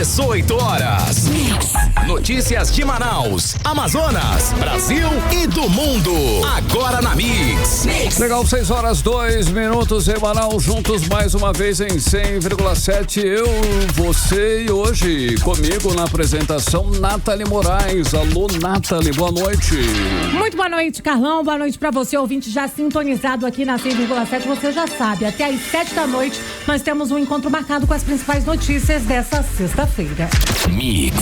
18 horas. Notícias de Manaus, Amazonas, Brasil e do mundo. Agora na Mix. Legal, 6 horas 2 minutos em Manaus, juntos mais uma vez em 100,7. Eu, você e hoje comigo na apresentação, Nathalie Moraes. Alô, Nathalie, boa noite. Muito boa noite, Carlão. Boa noite pra você, ouvinte já sintonizado aqui na 100,7. Você já sabe, até às 7 da noite nós temos um encontro marcado com as principais notícias dessa sexta-feira. Mix.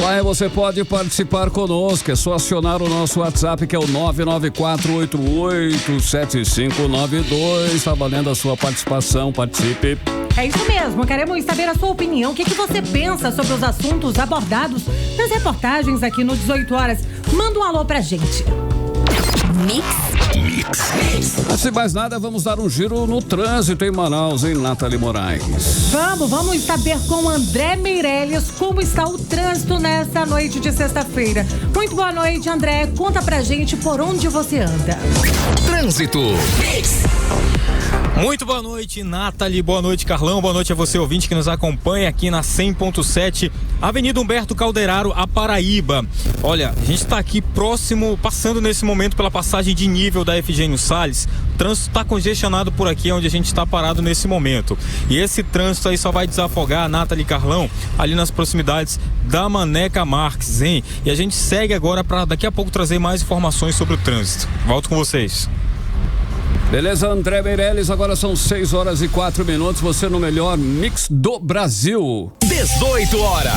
Lá você pode participar conosco, é só acionar o nosso WhatsApp, que é o 994887592. Está valendo a sua participação, participe. É isso mesmo, queremos saber a sua opinião. O que você pensa sobre os assuntos abordados nas reportagens aqui no 18 horas? Manda um alô pra gente. Mix. Antes de mais nada, vamos dar um giro no trânsito em Manaus, hein, Nathalie Moraes? Vamos saber com André Meirelles como está o trânsito nessa noite de sexta-feira. Muito boa noite, André. Conta pra gente por onde você anda. Trânsito. Muito boa noite, Nathalie, boa noite, Carlão, boa noite a você, ouvinte, que nos acompanha aqui na 100.7, Avenida Humberto Calderaro, a Paraíba. Olha, a gente está aqui próximo, passando nesse momento pela passagem de nível da Efigênio Salles. O trânsito está congestionado por aqui, onde a gente está parado nesse momento. E esse trânsito aí só vai desafogar, Nathalie e Carlão, ali nas proximidades da Maneca Marques, hein? E a gente segue agora para daqui a pouco trazer mais informações sobre o trânsito. Volto com vocês. Beleza, André Meirelles, agora são 6 horas e 4 minutos, você no melhor mix do Brasil. 18 horas.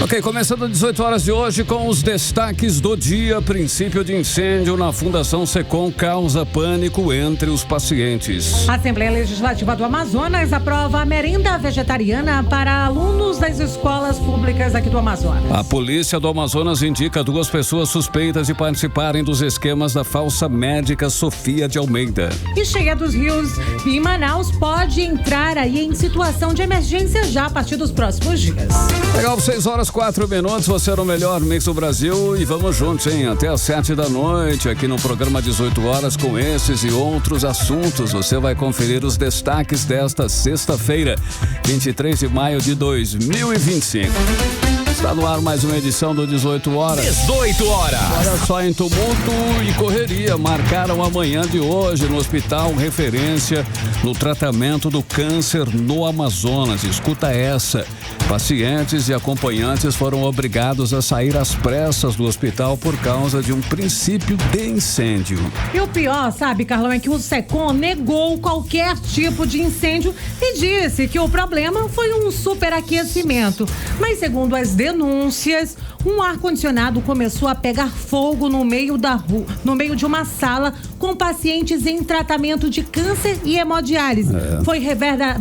Ok, começando às 18 horas de hoje com os destaques do dia. Princípio de incêndio na Fundação Secom causa pânico entre os pacientes. A Assembleia Legislativa do Amazonas aprova a merenda vegetariana para alunos das escolas públicas aqui do Amazonas. A polícia do Amazonas indica 2 pessoas suspeitas de participarem dos esquemas da falsa médica Sofia de Almeida. E cheia dos rios em Manaus pode entrar aí em situação de emergência já a partir dos próximos dias. Legal, 6 horas 4 minutos, você é o melhor mix do Brasil e vamos juntos, hein? Até às 7 da noite, aqui no programa 18 horas, com esses e outros assuntos. Você vai conferir os destaques desta sexta-feira, 23 de maio de 2025. Está no ar mais uma edição do 18 horas. 18 horas. Olha só, em tumulto e correria, marcaram a manhã de hoje no hospital referência no tratamento do câncer no Amazonas. Escuta essa. Pacientes e acompanhantes foram obrigados a sair às pressas do hospital por causa de um princípio de incêndio. E o pior, sabe, Carlão, é que o Secom negou qualquer tipo de incêndio e disse que o problema foi um superaquecimento. Mas segundo as denúncias, um ar-condicionado começou a pegar fogo no meio da rua, no meio de uma sala com pacientes em tratamento de câncer e hemodiálise.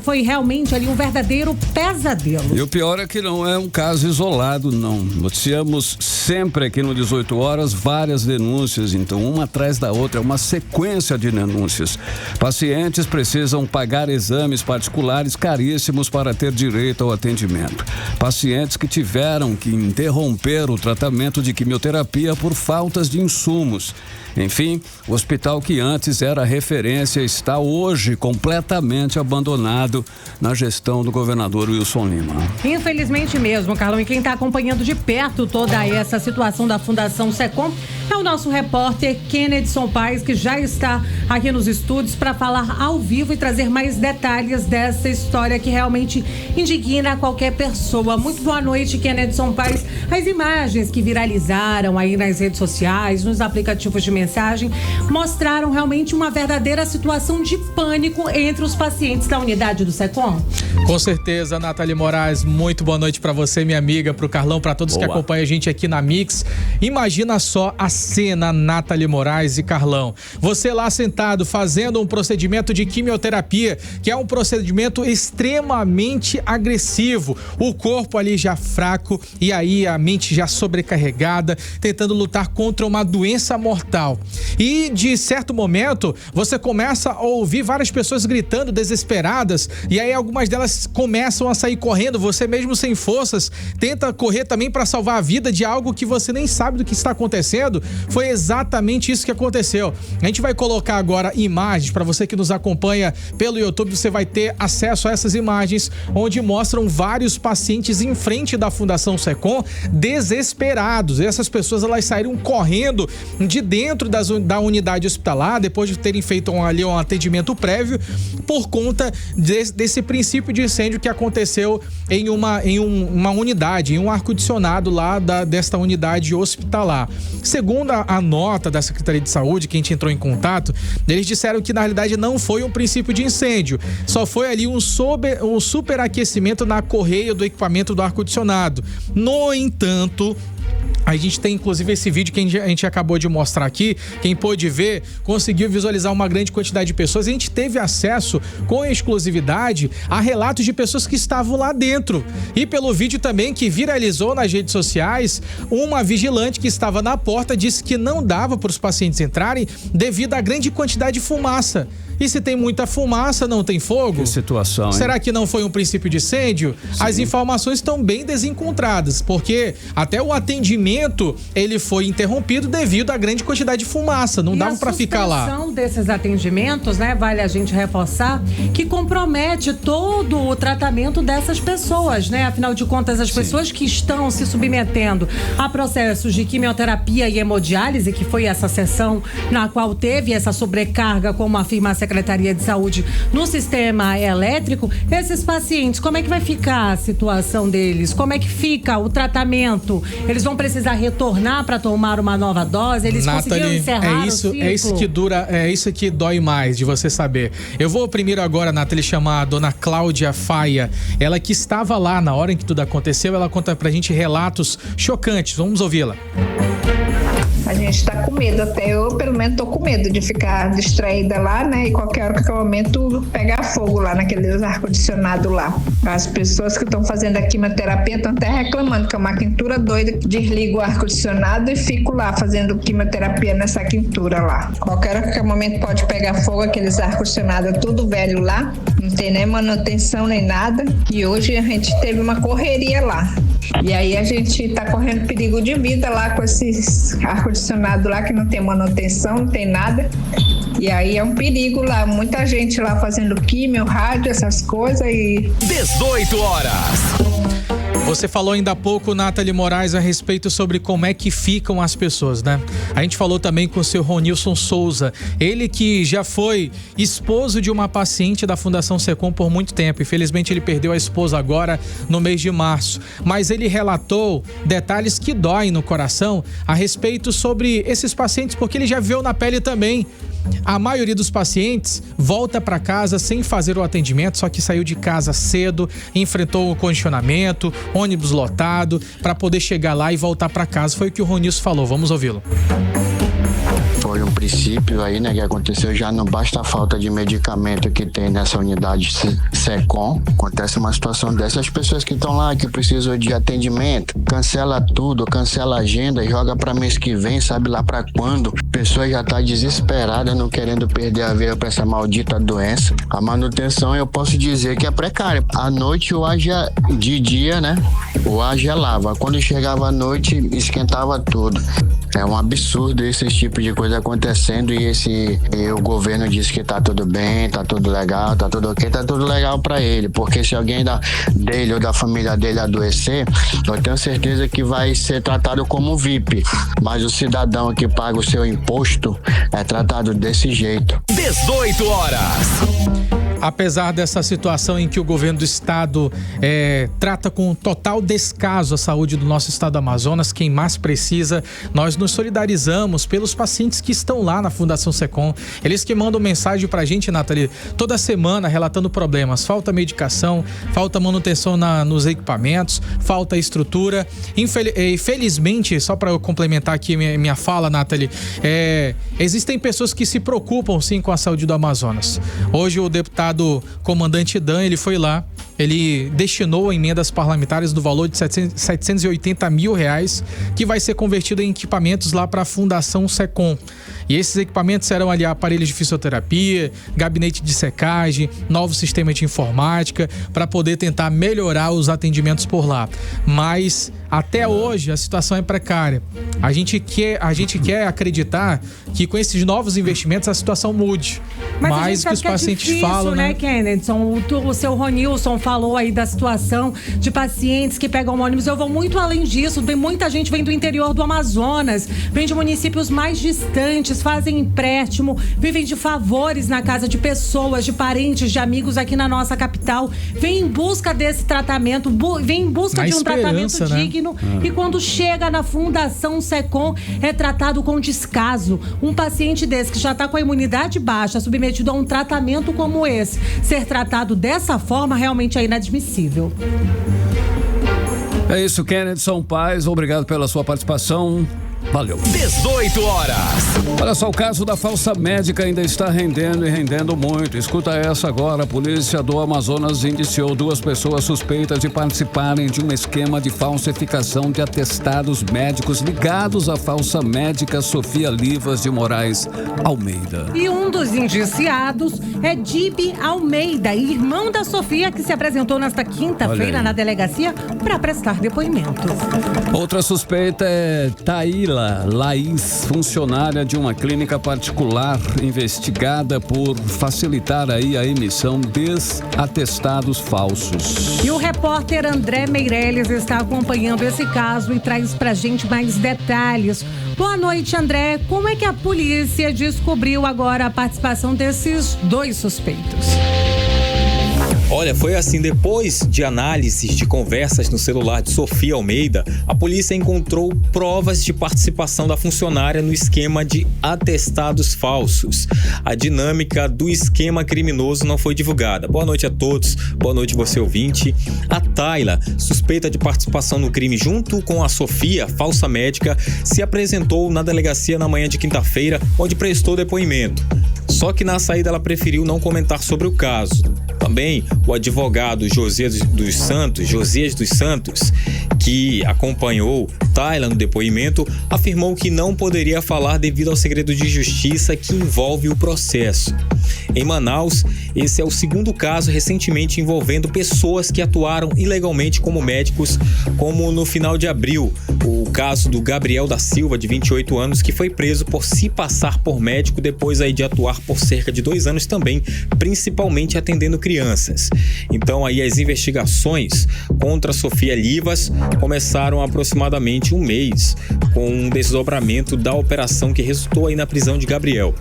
Foi realmente ali um verdadeiro pesadelo. E o pior é que não é um caso isolado, não. Noticiamos sempre aqui no 18 horas várias denúncias, então uma atrás da outra, é uma sequência de denúncias. Pacientes precisam pagar exames particulares caríssimos para ter direito ao atendimento. Pacientes que tiveram que interromper o tratamento de quimioterapia por faltas de insumos. Enfim, o hospital que antes era referência está hoje completamente abandonado na gestão do governador Wilson Lima. Infelizmente mesmo, Carlão, e quem está acompanhando de perto toda essa situação da Fundação Secom é o nosso repórter Kennedson Paes, que já está aqui nos estúdios para falar ao vivo e trazer mais detalhes dessa história que realmente indigna qualquer pessoa. Muito boa noite, Kennedson Paes. As imagens que viralizaram aí nas redes sociais, nos aplicativos de mensagem, mostraram realmente uma verdadeira situação de pânico entre os pacientes da unidade do Secom? Com certeza, Nathalie Moraes, muito boa noite para você, minha amiga, pro Carlão, para todos que acompanham a gente aqui na Mix. Imagina só a cena, Nathalie Moraes e Carlão. Você lá sentado fazendo um procedimento de quimioterapia, que é um procedimento extremamente agressivo. O corpo ali já fraco e aí a mente já sobrecarregada, tentando lutar contra uma doença mortal. E de certo momento, você começa a ouvir várias pessoas gritando desesperadas e aí algumas delas começam a sair correndo, você mesmo sem forças, tenta correr também para salvar a vida de algo que você nem sabe do que está acontecendo passado, foi exatamente isso que aconteceu. A gente vai colocar agora imagens, para você que nos acompanha pelo YouTube, você vai ter acesso a essas imagens, onde mostram vários pacientes em frente da Fundação Secom, desesperados. E essas pessoas, elas saíram correndo de dentro da unidade hospitalar, depois de terem feito ali um atendimento prévio, por conta desse princípio de incêndio que aconteceu em uma unidade, em um ar-condicionado lá desta unidade hospitalar. Segundo a nota da Secretaria de Saúde, que a gente entrou em contato, eles disseram que na realidade não foi um princípio de incêndio, só foi ali um superaquecimento na correia do equipamento do ar-condicionado. No entanto, a gente tem inclusive esse vídeo que a gente acabou de mostrar aqui. Quem pôde ver, conseguiu visualizar uma grande quantidade de pessoas. A gente teve acesso com exclusividade a relatos de pessoas que estavam lá dentro. E pelo vídeo também que viralizou nas redes sociais, uma vigilante que estava na porta disse que não dava para os pacientes entrarem devido à grande quantidade de fumaça. E se tem muita fumaça, não tem fogo? Que situação, hein? Será que não foi um princípio de incêndio? Sim. As informações estão bem desencontradas, porque até o atendimento ele foi interrompido devido à grande quantidade de fumaça. Não dava para ficar lá. A suspensão desses atendimentos, né, vale a gente reforçar, que compromete todo o tratamento dessas pessoas, né? Afinal de contas, as pessoas que estão se submetendo a processos de quimioterapia e hemodiálise, que foi essa sessão na qual teve essa sobrecarga, como afirma a Secretaria de Saúde, no sistema elétrico, esses pacientes, como é que vai ficar a situação deles? Como é que fica o tratamento? Eles vão precisar retornar para tomar uma nova dose? Eles conseguiram encerrar o ciclo? É isso que dói mais de você saber. Eu vou primeiro agora, Nathalie, chamar a dona Cláudia Faia, ela que estava lá na hora em que tudo aconteceu. Ela conta pra gente relatos chocantes. Vamos ouvi-la. A gente tá com medo, até eu pelo menos tô com medo de ficar distraída lá, né? E qualquer hora que eu aumento pegar fogo lá naquele ar-condicionado lá. As pessoas que estão fazendo a quimioterapia estão até reclamando que é uma quentura doida. Desligo o ar-condicionado e fico lá fazendo quimioterapia nessa quentura lá. Qualquer hora que eu aumento pode pegar fogo, aqueles ar-condicionado tudo velho lá. Não tem nem manutenção nem nada. E hoje a gente teve uma correria lá. E aí a gente tá correndo perigo de vida lá com esses ar-condicionado lá que não tem manutenção, não tem nada. E aí é um perigo lá, muita gente lá fazendo químio, rádio, essas coisas e... 18 horas. Você falou ainda há pouco, Nathalie Moraes, a respeito sobre como é que ficam as pessoas, né? A gente falou também com o seu Ronilson Souza, ele que já foi esposo de uma paciente da Fundação Secom por muito tempo. Infelizmente ele perdeu a esposa agora no mês de março, mas ele relatou detalhes que doem no coração a respeito sobre esses pacientes, porque ele já viu na pele também. A maioria dos pacientes volta para casa sem fazer o atendimento, só que saiu de casa cedo, enfrentou o congestionamento, ônibus lotado, para poder chegar lá e voltar para casa. Foi o que o Ronilson falou, vamos ouvi-lo. Foi um princípio aí, né, que aconteceu. Já não basta a falta de medicamento que tem nessa unidade Secom. Acontece uma situação dessa, as pessoas que estão lá, que precisam de atendimento, cancela tudo, cancela a agenda, joga para mês que vem, sabe lá para quando. A pessoa já tá desesperada, não querendo perder a vida para essa maldita doença. A manutenção, eu posso dizer que é precária. À noite o ar já, de dia, né, o ar gelava. Quando chegava à noite, esquentava tudo. É um absurdo esse tipo de coisa acontecendo e o governo diz que tá tudo bem, tá tudo legal, tá tudo ok, tá tudo legal pra ele, porque se alguém dele ou da família dele adoecer, eu tenho certeza que vai ser tratado como VIP, mas o cidadão que paga o seu imposto é tratado desse jeito. 18 horas. Apesar dessa situação em que o governo do estado trata com total descaso a saúde do nosso estado do Amazonas, quem mais precisa, nós nos solidarizamos pelos pacientes que estão lá na Fundação Secom. Eles que mandam mensagem pra gente, Nathalie, toda semana relatando problemas. Falta medicação, falta manutenção nos equipamentos, falta estrutura. Infelizmente, só para eu complementar aqui minha fala, Nathalie, existem pessoas que se preocupam sim com a saúde do Amazonas. Hoje o deputado comandante Dan, ele foi lá, ele destinou emendas parlamentares do valor de R$780 mil, que vai ser convertido em equipamentos lá para a Fundação SECOM. E esses equipamentos serão ali aparelhos de fisioterapia, gabinete de secagem, novo sistema de informática, para poder tentar melhorar os atendimentos por lá. Mas até hoje a situação é precária. A gente quer acreditar que com esses novos investimentos a situação mude. Mas o que os pacientes falam, né, Kennedson? O seu Ronilson falou aí da situação de pacientes que pegam ônibus. Eu vou muito além disso. Tem muita gente vem do interior do Amazonas, vem de municípios mais distantes, fazem empréstimo, vivem de favores na casa de pessoas, de parentes, de amigos aqui na nossa capital. Vem em busca desse tratamento, vem em busca de um tratamento digno, e quando chega na Fundação SECOM é tratado com descaso. Um paciente desse que já está com a imunidade baixa, submetido a um tratamento como esse, ser tratado dessa forma realmente é inadmissível. É isso, Kennedson Paes, obrigado pela sua participação. Valeu. 18 horas. Olha só, o caso da falsa médica ainda está rendendo e rendendo muito. Escuta essa agora. A polícia do Amazonas indiciou 2 pessoas suspeitas de participarem de um esquema de falsificação de atestados médicos ligados à falsa médica Sofia Livas de Moraes Almeida. E um dos indiciados é Dibe Almeida, irmão da Sofia, que se apresentou nesta quinta-feira na delegacia para prestar depoimento. Outra suspeita é Taíla Laís, funcionária de uma clínica particular, investigada por facilitar aí a emissão de atestados falsos. E o repórter André Meirelles está acompanhando esse caso e traz pra gente mais detalhes. Boa noite, André. Como é que a polícia descobriu agora a participação desses 2 suspeitos? Olha, foi assim, depois de análises de conversas no celular de Sofia Almeida, a polícia encontrou provas de participação da funcionária no esquema de atestados falsos. A dinâmica do esquema criminoso não foi divulgada. Boa noite a todos, boa noite você ouvinte. A Taila, suspeita de participação no crime junto com a Sofia, falsa médica, se apresentou na delegacia na manhã de quinta-feira, onde prestou depoimento. Só que na saída ela preferiu não comentar sobre o caso. Também o advogado Josias dos Santos, que acompanhou Taila no depoimento, afirmou que não poderia falar devido ao segredo de justiça que envolve o processo. Em Manaus, esse é o 2º caso recentemente envolvendo pessoas que atuaram ilegalmente como médicos, como no final de abril, o caso do Gabriel da Silva, de 28 anos, que foi preso por se passar por médico depois aí de atuar por cerca de 2 anos também, principalmente atendendo crianças. Então aí as investigações contra Sofia Livas começaram há aproximadamente 1 mês, com um desdobramento da operação que resultou aí na prisão de Gabriel.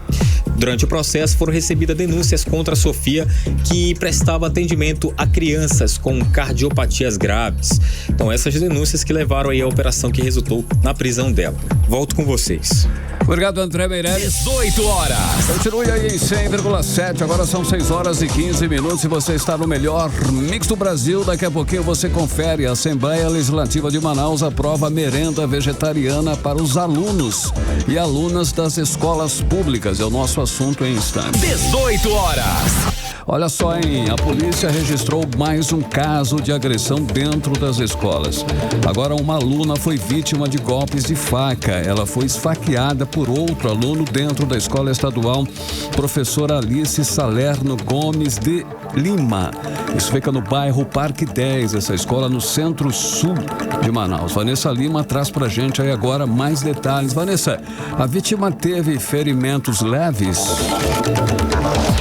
Durante o processo foram recebidas denúncias contra a Sofia, que prestava atendimento a crianças com cardiopatias graves. Então essas denúncias que levaram aí a operação que resultou na prisão dela. Volto com vocês. Obrigado, André Meirelles. 18 horas. Continue aí em 100,7. Agora são 6 horas e 15 minutos e você está no melhor mix do Brasil. Daqui a pouquinho você confere. A Assembleia Legislativa de Manaus aprova merenda vegetariana para os alunos e alunas das escolas públicas. É o nosso assunto em instantes. 18 horas. Olha só, hein? A polícia registrou mais um caso de agressão dentro das escolas. Agora, uma aluna foi vítima de golpes de faca. Ela foi esfaqueada por outro aluno dentro da escola estadual Professora Alice Salerno Gomes de Lima. Isso fica no bairro Parque 10, essa escola no centro-sul de Manaus. Vanessa Lima traz pra gente aí agora mais detalhes. Vanessa, a vítima teve ferimentos leves?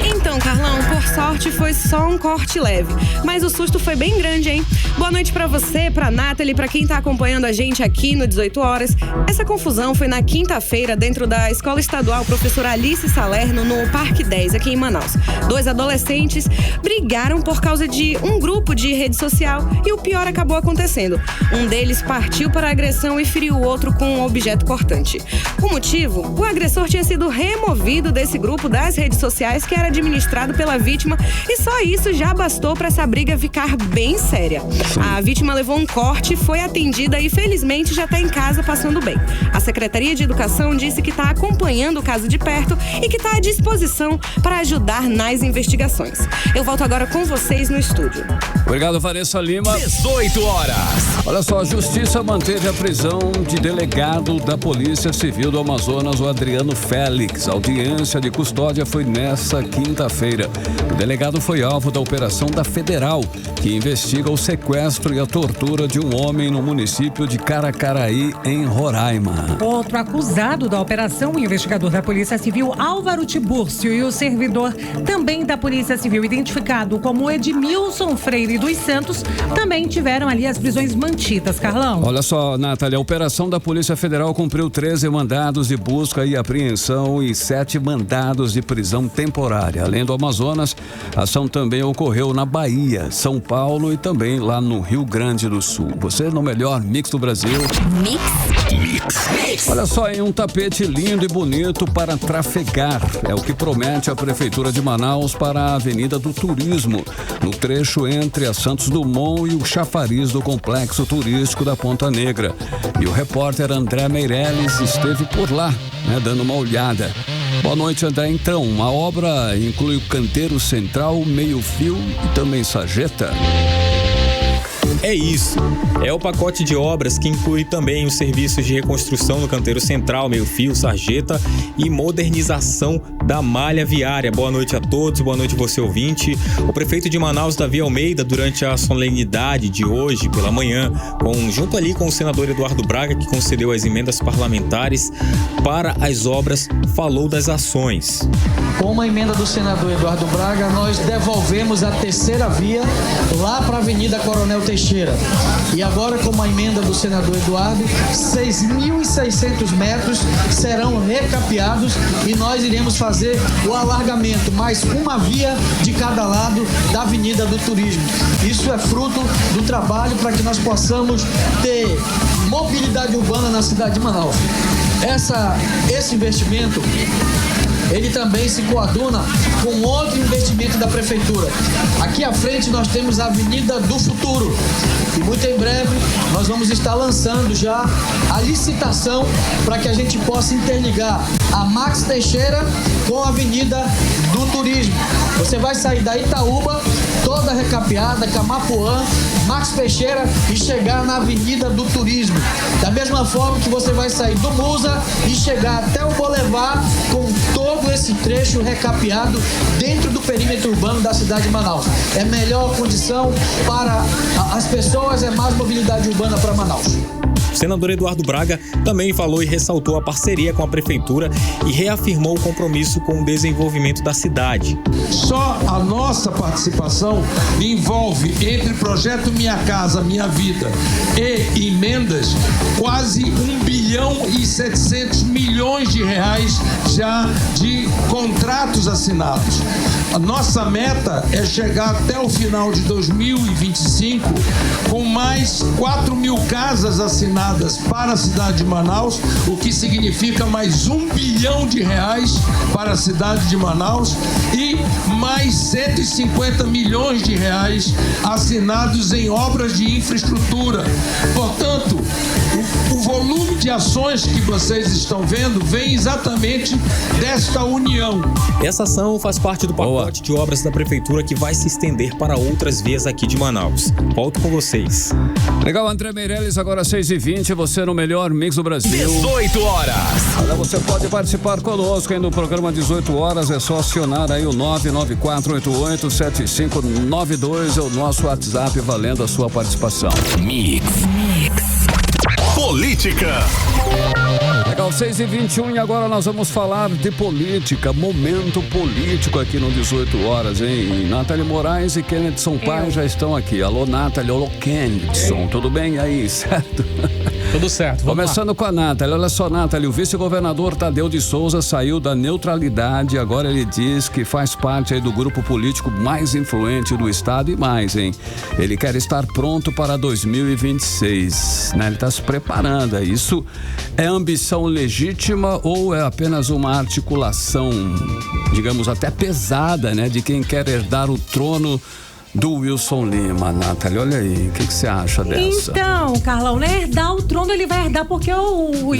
Então, Carlão, por sorte foi só um corte leve, mas o susto foi bem grande, hein? Boa noite pra você, pra Nathalie, pra quem tá acompanhando a gente aqui no 18 horas. Essa confusão foi na quinta-feira dentro da Escola Estadual Professora Alice Salerno, no Parque 10, aqui em Manaus. 2 adolescentes brigaram por causa de um grupo de rede social e o pior acabou acontecendo. Um deles partiu para a agressão e feriu o outro com um objeto cortante. O motivo? O agressor tinha sido removido desse grupo das redes sociais que era administrado pela vítima e só isso já bastou para essa briga ficar bem séria. A vítima levou um corte, foi atendida e felizmente já está em casa passando bem. A Secretaria de Educação disse que está acompanhando o caso de perto e que está à disposição para ajudar nas investigações. Eu volto agora com vocês no estúdio. Obrigado, Vanessa Lima. 18 horas. Olha só, a Justiça manteve a prisão de delegado da Polícia Civil do Amazonas, o Adriano Félix. A audiência de custódia foi nesta quinta-feira. O delegado foi alvo da operação da Federal, que investiga o sequestro e a tortura de um homem no município de Caracaraí, em Roraima. Outro acusado da operação, o investigador da Polícia Civil, Álvaro Tibúrcio, e o servidor também da Polícia Civil, identificado como Edmilson Freire dos Santos, também tiveram ali as prisões mantidas, Carlão. Olha só, Natália, a operação da Polícia Federal cumpriu 13 mandados de busca e apreensão e 7 mandados de prisão temporária. Além do Amazonas, a ação também ocorreu na Bahia, São Paulo e também lá no Rio Grande do Sul. Você no melhor mix do Brasil. Mix. Olha só, em um tapete lindo e bonito para trafegar. É o que promete a Prefeitura de Manaus para a Avenida do Turismo, no trecho entre a Santos Dumont e o chafariz do Complexo Turístico da Ponta Negra. E o repórter André Meirelles esteve por lá, dando uma olhada. Boa noite, André. Então, a obra inclui o canteiro central, meio-fio e também sarjeta? É isso. É o pacote de obras que inclui também os serviços de reconstrução no canteiro central, meio-fio, sarjeta e modernização da malha viária. Boa noite a todos, boa noite você ouvinte. O prefeito de Manaus, Davi Almeida, durante a solenidade de hoje pela manhã, junto ali com o senador Eduardo Braga, que concedeu as emendas parlamentares para as obras, falou das ações. Com uma emenda do senador Eduardo Braga, nós devolvemos a terceira via lá para a Avenida Coronel Teixeira. E agora, com uma emenda do senador Eduardo, 6.600 metros serão recapeados e nós iremos fazer o alargamento, mais uma via de cada lado da Avenida do Turismo. Isso é fruto do trabalho para que nós possamos ter mobilidade urbana na cidade de Manaus. Esse investimento, ele também se coaduna com outro investimento da Prefeitura. Aqui à frente nós temos a Avenida do Futuro e muito em breve nós vamos estar lançando já a licitação para que a gente possa interligar a Max Teixeira com a Avenida do Turismo. Você vai sair da Itaúba, toda recapeada, Camapuã, Max Teixeira e chegar na Avenida do Turismo. Da mesma forma que você vai sair do Musa e chegar até o Boulevard com todo esse trecho recapeado dentro do perímetro urbano da cidade de Manaus. É melhor condição para as pessoas, é mais mobilidade urbana para Manaus. O senador Eduardo Braga também falou e ressaltou a parceria com a Prefeitura e reafirmou o compromisso com o desenvolvimento da cidade. Só a nossa participação envolve, entre projeto Minha Casa, Minha Vida e emendas, quase 1,7 bilhão de reais já de contratos assinados. A nossa meta é chegar até o final de 2025 com mais 4.000 casas assinadas para a cidade de Manaus, o que significa mais 1 bilhão de reais para a cidade de Manaus e mais 150 milhões de reais assinados em obras de infraestrutura. Portanto, o volume de ações que vocês estão vendo vem exatamente desta união. Essa ação faz parte do pacote de obras da Prefeitura que vai se estender para outras vias aqui de Manaus. Volto com vocês. Legal, André Meirelles, agora 6h20, você no melhor mix do Brasil. 18 horas. Olha, você pode participar conosco aí no programa 18 horas, é só acionar aí o 994887592, é o nosso WhatsApp, valendo a sua participação. Mix. Política. Legal, 6h21 e agora nós vamos falar de política, momento político aqui no 18 horas, hein? Nathalie Moraes e Kennedy Sampaio já estão aqui. Alô, Nathalie, alô, Kennedy, tudo bem aí, certo? Tudo certo, vamos Começando lá. Com a Nathalie, olha só, Nathalie, o vice-governador Tadeu de Souza saiu da neutralidade, agora ele diz que faz parte aí do grupo político mais influente do estado e mais, hein? Ele quer estar pronto para 2026, né? Ele está se preparando, isso é ambição legítima ou é apenas uma articulação, digamos, até pesada, né? De quem quer herdar o trono do Wilson Lima, Nathalie? Olha aí, o que você acha dessa? Então, Carlão, né, herdar o trono ele vai herdar porque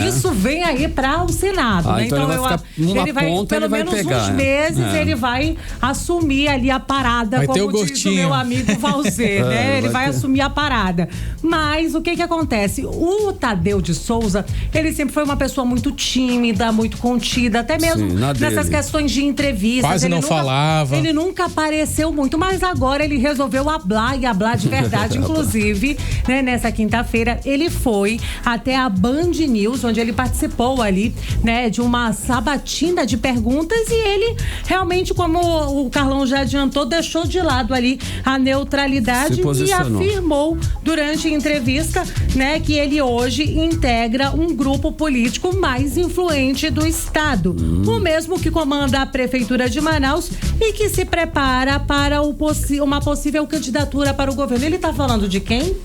isso vem aí para o Senado, né? Então ele vai pelo menos uns meses ele vai assumir ali a parada, vai como diz o meu amigo Valzê, né? Ele vai assumir a parada. Mas o que acontece? O Tadeu de Souza, ele sempre foi uma pessoa muito tímida, muito contida, até mesmo nessas questões de entrevistas. Quase não falava. Ele nunca apareceu muito, mas agora ele resolveu hablar e hablar de verdade. Inclusive, né, nessa quinta-feira, ele foi até a Band News, onde ele participou ali, né, de uma sabatina de perguntas e ele realmente, como o Carlão já adiantou, deixou de lado ali a neutralidade e afirmou durante a entrevista, né, que ele hoje integra um grupo político mais influente do estado, o mesmo que comanda a prefeitura de Manaus e que se prepara para uma possível candidatura para o governo. Ele tá falando de quem?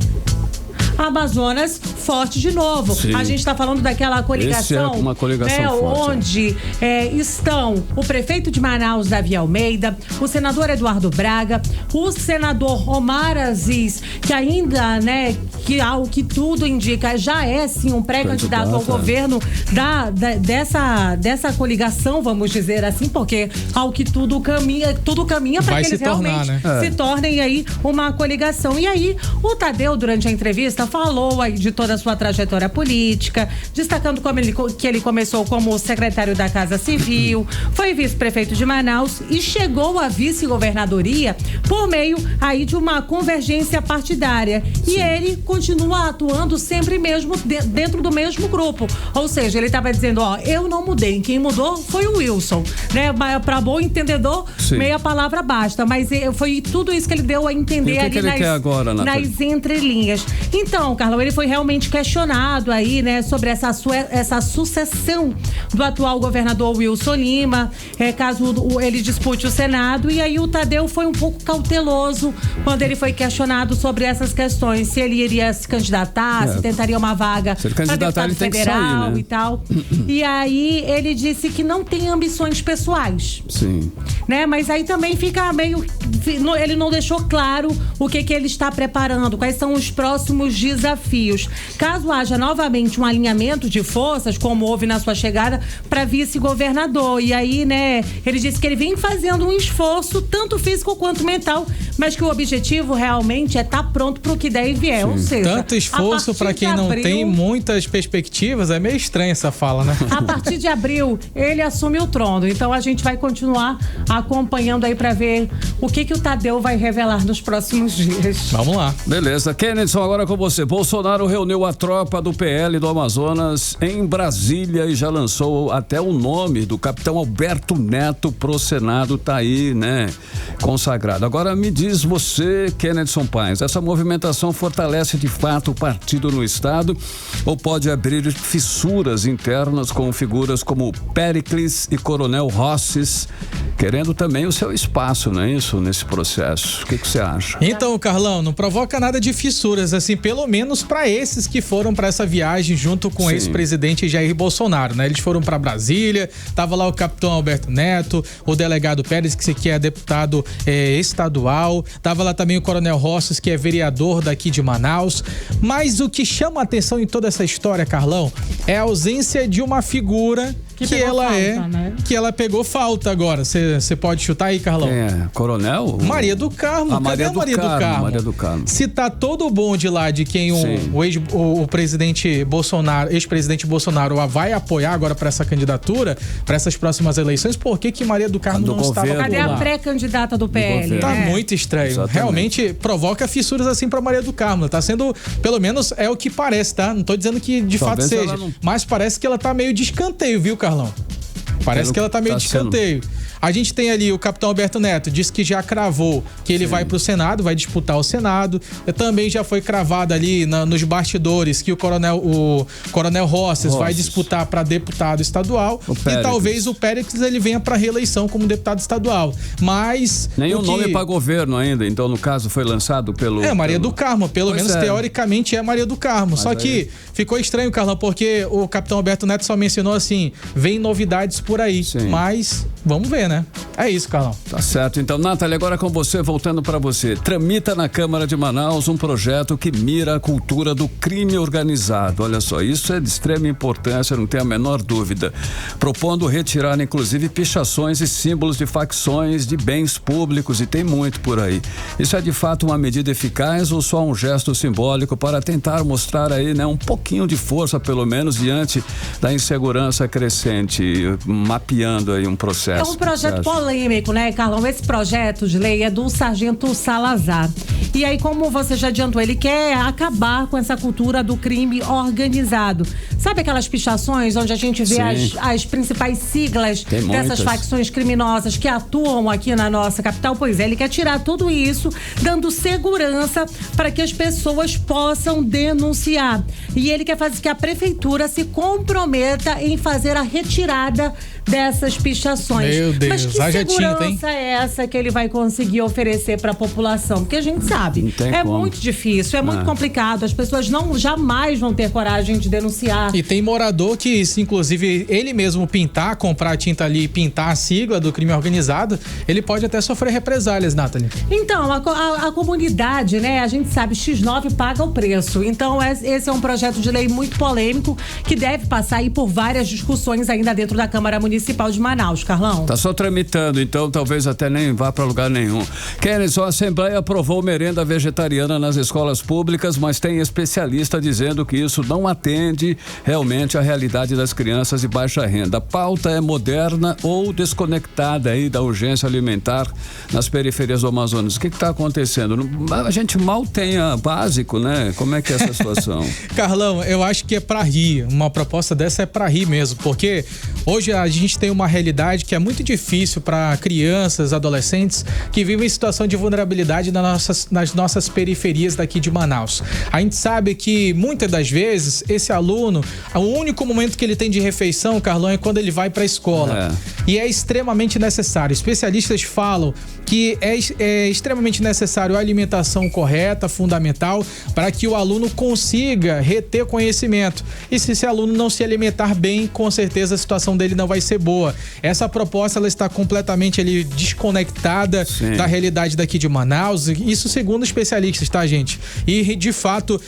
Amazonas forte de novo. Sim. A gente está falando daquela coligação, uma coligação forte, onde estão o prefeito de Manaus, Davi Almeida, o senador Eduardo Braga, o senador Omar Aziz, que ainda, né, que ao que tudo indica, já é sim um pré-candidato ao governo dessa coligação, vamos dizer assim, porque ao que tudo caminha para que eles realmente se tornem aí uma coligação. E aí, o Tadeu, durante a entrevista, falou aí de toda a sua trajetória política, destacando que ele começou como secretário da Casa Civil, foi vice-prefeito de Manaus e chegou à vice-governadoria por meio aí de uma convergência partidária. Sim. E ele continua atuando sempre mesmo dentro do mesmo grupo. Ou seja, ele estava dizendo, eu não mudei, quem mudou foi o Wilson, né? Para bom entendedor, meia palavra basta, mas foi tudo isso que ele deu a entender ali nas entrelinhas. Então, Carlão, ele foi realmente questionado aí, né, sobre essa sucessão do atual governador Wilson Lima, caso ele dispute o Senado, e aí o Tadeu foi um pouco cauteloso quando ele foi questionado sobre essas questões, se ele iria se candidatar, se tentaria uma vaga para deputado federal, né, e tal. E aí ele disse que não tem ambições pessoais. Sim. Né, mas aí também fica meio... Ele não deixou claro o que ele está preparando, quais são os próximos desafios. Caso haja novamente um alinhamento de forças, como houve na sua chegada, para vice-governador. E aí, né, ele disse que ele vem fazendo um esforço, tanto físico quanto mental, mas que o objetivo realmente é estar pronto para o que der e vier. Ou seja, tanto esforço para quem não tem muitas perspectivas, é meio estranha essa fala, né? A partir de abril, ele assume o trono. Então a gente vai continuar acompanhando aí para ver o que o Tadeu vai revelar nos próximos dias. Vamos lá. Beleza. Kennedy, agora com você. Bolsonaro reuniu a tropa do PL do Amazonas em Brasília e já lançou até o nome do capitão Alberto Neto pro Senado, tá aí, né, consagrado. Agora me diz você, Kennedy Paes, essa movimentação fortalece de fato o partido no estado ou pode abrir fissuras internas com figuras como Péricles e Coronel Rosses, querendo também o seu espaço, não é isso, nesse processo? O que você acha? Então, Carlão, não provoca nada de fissuras, assim, pelo menos para esses que foram para essa viagem junto com o ex-presidente Jair Bolsonaro, né? Eles foram para Brasília, tava lá o capitão Alberto Neto, o delegado Pérez, que é deputado estadual, tava lá também o Coronel Rosses, que é vereador daqui de Manaus, mas o que chama a atenção em toda essa história, Carlão, é a ausência de uma figura que ela pegou falta agora. Você pode chutar aí, Carlão? Coronel? Maria do Carmo. Cadê a Maria do Carmo? Se tá todo o bonde lá de quem o presidente Bolsonaro, ex-presidente Bolsonaro vai apoiar agora para essa candidatura, para essas próximas eleições, por que Maria do Carmo não estava por lá? Cadê a pré-candidata do PL? Tá muito estranho. Exatamente. Realmente provoca fissuras assim para Maria do Carmo. Tá sendo, pelo menos é o que parece, tá? Não tô dizendo que de fato seja, mas parece que ela tá meio de escanteio, viu, Carlão? Parece que ela tá meio de escanteio. A gente tem ali o capitão Alberto Neto, disse que já cravou que ele vai pro Senado, vai disputar o Senado. Também já foi cravado ali nos bastidores que o Coronel Rosses vai disputar para deputado estadual. E talvez o Péricles ele venha para reeleição como deputado estadual. Mas nenhum nome para governo ainda, então no caso foi lançado pelo... Maria do Carmo, pelo menos teoricamente é Maria do Carmo. Mas só que ficou estranho, Carlão, porque o capitão Alberto Neto só mencionou assim, vem novidades por aí. Mas vamos ver, resolver, né? É isso, Carlão. Tá certo. Então, Nathalie, agora com você, voltando para você. Tramita na Câmara de Manaus um projeto que mira a cultura do crime organizado. Olha só, isso é de extrema importância, não tem a menor dúvida. Propondo retirar, inclusive, pichações e símbolos de facções de bens públicos, e tem muito por aí. Isso é de fato uma medida eficaz ou só um gesto simbólico para tentar mostrar aí, né, um pouquinho de força, pelo menos, diante da insegurança crescente, mapeando aí um processo? É um projeto polêmico, né, Carlão? Esse projeto de lei é do Sargento Salazar. E aí, como você já adiantou, ele quer acabar com essa cultura do crime organizado. Sabe aquelas pichações onde a gente vê as principais siglas dessas facções criminosas que atuam aqui na nossa capital? Pois é, ele quer tirar tudo isso, dando segurança para que as pessoas possam denunciar. E ele quer fazer que a prefeitura se comprometa em fazer a retirada dessas pichações. Meu Deus, mas que segurança é essa que ele vai conseguir oferecer para a população? Porque a gente sabe, é muito difícil, é muito complicado, as pessoas jamais vão ter coragem de denunciar. E tem morador que, se inclusive ele mesmo comprar a tinta ali e pintar a sigla do crime organizado, ele pode até sofrer represálias, Nathalie. Então, a comunidade, né, a gente sabe, X9 paga o preço. Então, esse é um projeto de lei muito polêmico que deve passar aí por várias discussões ainda dentro da Câmara Municipal de Manaus, Carlão. Tá só tramitando, então talvez até nem vá para lugar nenhum. Kennedy, a Assembleia aprovou merenda vegetariana nas escolas públicas, mas tem especialista dizendo que isso não atende realmente à realidade das crianças de baixa renda. A pauta é moderna ou desconectada aí da urgência alimentar nas periferias do Amazonas. O que está acontecendo? A gente mal tem a básico, né? Como é que é essa situação? Carlão, eu acho que é para rir. Uma proposta dessa é para rir mesmo, porque hoje a gente tem uma realidade que é muito difícil para crianças, adolescentes que vivem em situação de vulnerabilidade nas nossas periferias daqui de Manaus. A gente sabe que muitas das vezes esse aluno, o único momento que ele tem de refeição, Carlão, é quando ele vai para a escola. E é extremamente necessário. Especialistas falam que é extremamente necessário a alimentação correta, fundamental, para que o aluno consiga reter conhecimento. E se esse aluno não se alimentar bem, com certeza a situação dele não vai ser boa. Essa proposta ela está completamente desconectada da realidade daqui de Manaus, isso segundo especialistas, tá, gente? E de fato,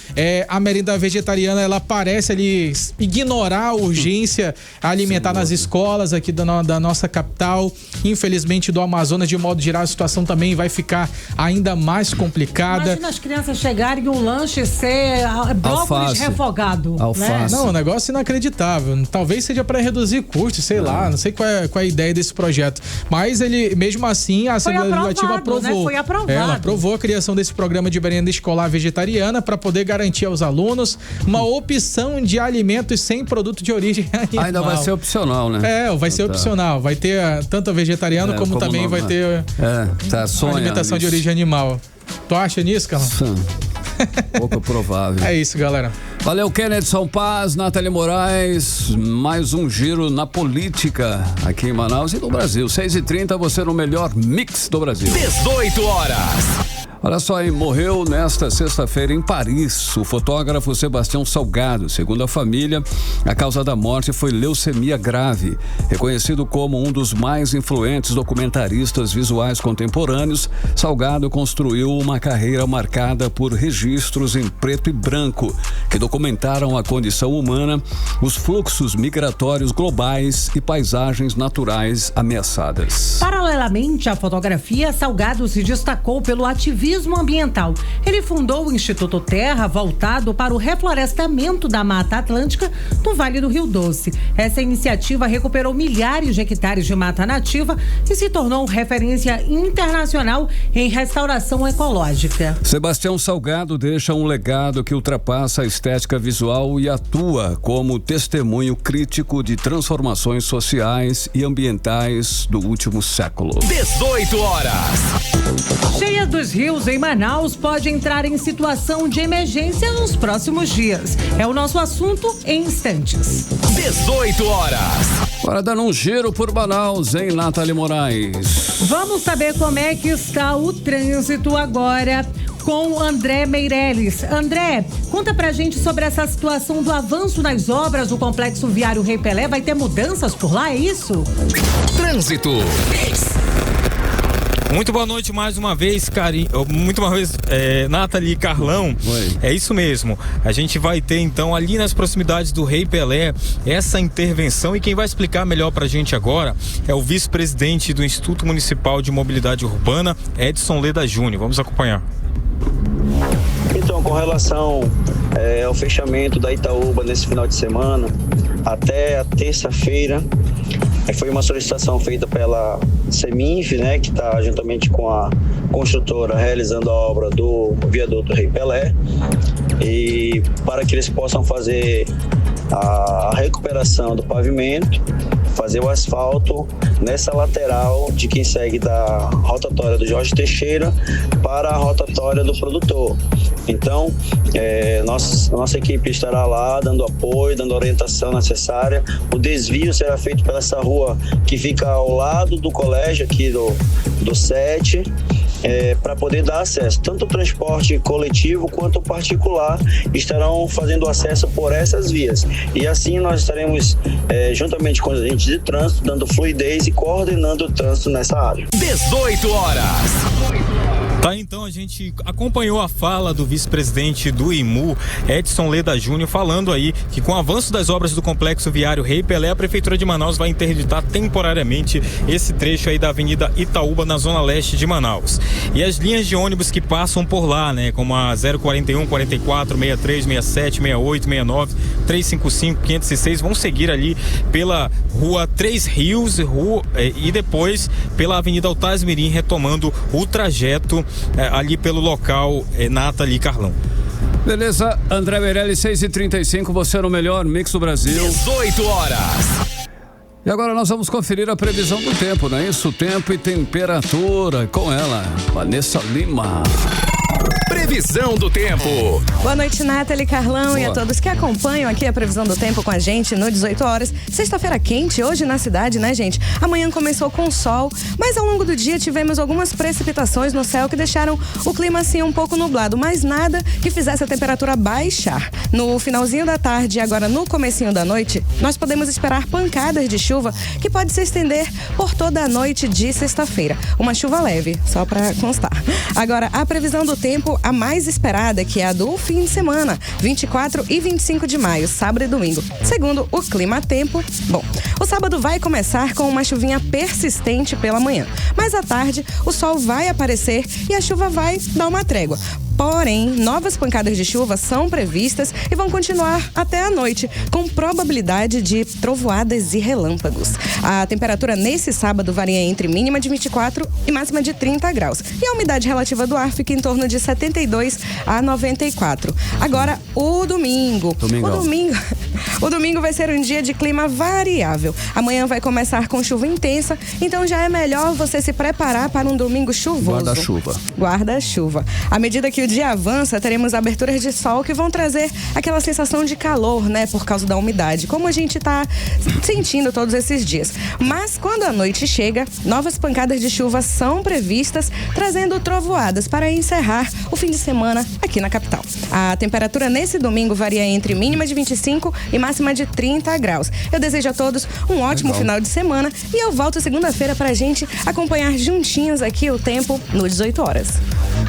a merenda vegetariana ela parece ali ignorar a urgência alimentar nas escolas aqui da nossa capital. Infelizmente, do Amazonas, de modo geral, a situação também vai ficar ainda mais complicada. Imagina as crianças chegarem e o lanche ser brócolis refogado. Alface. Né? Não, um negócio inacreditável. Talvez seja para reduzir custos, sei lá, não sei qual é a ideia desse projeto. Mas ele, mesmo assim, a Assembleia Legislativa aprovou. Né? Foi aprovado. Ela aprovou a criação desse programa de merenda escolar vegetariana para poder garantir aos alunos uma opção de alimentos sem produto de origem animal. Ainda vai ser opcional, né? Vai ser opcional. Vai ter tanto a vegetariano como também vai ter alimentação de origem animal. Tu acha nisso, Carlão? Pouco provável. É isso, galera. Valeu, Kennedy Paz, Nathalie Moraes, mais um giro na política aqui em Manaus e no Brasil. 6h30, você no melhor mix do Brasil. 18 horas. Olha só, hein? Morreu nesta sexta-feira em Paris o fotógrafo Sebastião Salgado. Segundo a família, a causa da morte foi leucemia grave. Reconhecido como um dos mais influentes documentaristas visuais contemporâneos, Salgado construiu uma carreira marcada por registros em preto e branco, que documentaram a condição humana, os fluxos migratórios globais e paisagens naturais ameaçadas. Paralelamente à fotografia, Salgado se destacou pelo ativismo ambiental. Ele fundou o Instituto Terra, voltado para o reflorestamento da Mata Atlântica no Vale do Rio Doce. Essa iniciativa recuperou milhares de hectares de mata nativa e se tornou referência internacional em restauração ecológica. Sebastião Salgado deixa um legado que ultrapassa a estética visual e atua como testemunho crítico de transformações sociais e ambientais do último século. 18 horas. Cheia dos rios em Manaus pode entrar em situação de emergência nos próximos dias. É o nosso assunto em instantes. 18 horas. Agora dando um giro por Manaus, hein, Nathalie Moraes? Vamos saber como é que está o trânsito agora. com o André Meirelles. André, conta pra gente sobre essa situação do avanço nas obras do Complexo Viário Rei Pelé. Vai ter mudanças por lá, é isso? Trânsito. Muito boa noite mais uma vez, Nathalie e Carlão. Oi. É isso mesmo. A gente vai ter então ali nas proximidades do Rei Pelé essa intervenção, e quem vai explicar melhor pra gente agora é o vice-presidente do Instituto Municipal de Mobilidade Urbana, Edson Leda Júnior. Vamos acompanhar. Então, com relação ao fechamento da Itaúba nesse final de semana, até a terça-feira, foi uma solicitação feita pela Seminf, né, que está juntamente com a construtora realizando a obra do viaduto Rei Pelé, e para que eles possam fazer a recuperação do pavimento, fazer o asfalto nessa lateral de quem segue da rotatória do Jorge Teixeira para a rotatória do produtor. Então, nossa equipe estará lá dando apoio, dando orientação necessária. O desvio será feito pela essa rua que fica ao lado do colégio aqui do 7, para poder dar acesso. Tanto o transporte coletivo quanto o particular estarão fazendo acesso por essas vias. E assim nós estaremos, juntamente com os agentes de trânsito, dando fluidez e coordenando o trânsito nessa área. 18 horas. Tá, então a gente acompanhou a fala do vice-presidente do IMU, Edson Leda Júnior, falando aí que com o avanço das obras do Complexo Viário Rei Pelé, a Prefeitura de Manaus vai interditar temporariamente esse trecho aí da Avenida Itaúba, na zona leste de Manaus. E as linhas de ônibus que passam por lá, né, como a 041, 44, 63, 67, 68, 69, 355, 506, vão seguir ali pela Rua Três Rios e depois pela Avenida Altasmirim, retomando o trajeto ali pelo local, Nathalie e Carlão. Beleza, André Meirelles, 6h35, você no melhor Mix do Brasil. 18 horas. E agora nós vamos conferir a previsão do tempo, não é isso? Tempo e temperatura, com ela, Vanessa Lima. Previsão do tempo. Boa noite, Nathalie, Carlão. Boa. E a todos que acompanham aqui a previsão do tempo com a gente no 18 horas. Sexta-feira quente hoje na cidade, né, gente? Amanhã começou com sol, mas ao longo do dia tivemos algumas precipitações no céu que deixaram o clima assim um pouco nublado, mas nada que fizesse a temperatura baixar. No finalzinho da tarde e agora no comecinho da noite, nós podemos esperar pancadas de chuva que pode se estender por toda a noite de sexta-feira. Uma chuva leve, só para constar. Agora, a previsão do tempo, a mais esperada, que é a do fim de semana, 24 e 25 de maio, sábado e domingo. Segundo o Clima Tempo, bom, o sábado vai começar com uma chuvinha persistente pela manhã, mas à tarde o sol vai aparecer e a chuva vai dar uma trégua. Porém, novas pancadas de chuva são previstas e vão continuar até a noite, com probabilidade de trovoadas e relâmpagos. A temperatura nesse sábado varia entre mínima de 24 e máxima de 30 graus. E a umidade relativa do ar fica em torno de 72 a 94. Agora, o domingo. O domingo vai ser um dia de clima variável. Amanhã vai começar com chuva intensa, então já é melhor você se preparar para um domingo chuvoso. Guarda-chuva. À medida que o dia avança, teremos aberturas de sol que vão trazer aquela sensação de calor, né? Por causa da umidade, como a gente tá sentindo todos esses dias. Mas quando a noite chega, novas pancadas de chuva são previstas, trazendo trovoadas para encerrar o fim de semana aqui na capital. A temperatura nesse domingo varia entre mínima de 25 e máxima de 30 graus. Eu desejo a todos um ótimo final de semana e eu volto segunda-feira pra gente acompanhar juntinhos aqui o tempo no 18 horas.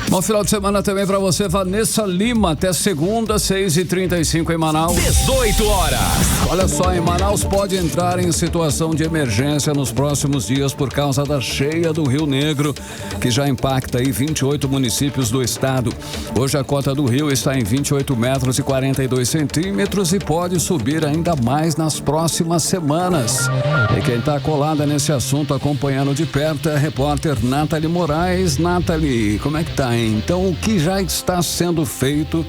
Bom final de semana também pra você, Vanessa Lima. Até segunda, 6h35 em Manaus. 18 horas. Olha só, em Manaus pode entrar em situação de emergência nos próximos dias por causa da cheia do Rio Negro, que já impacta aí 28 municípios do estado. Hoje a cota do rio está em 28 metros e 42 centímetros e pode subir ainda mais nas próximas semanas. E quem está colada nesse assunto, acompanhando de perto, é a repórter Nathalie Moraes. Nathalie, como é que tá, hein? Então, o que já está sendo feito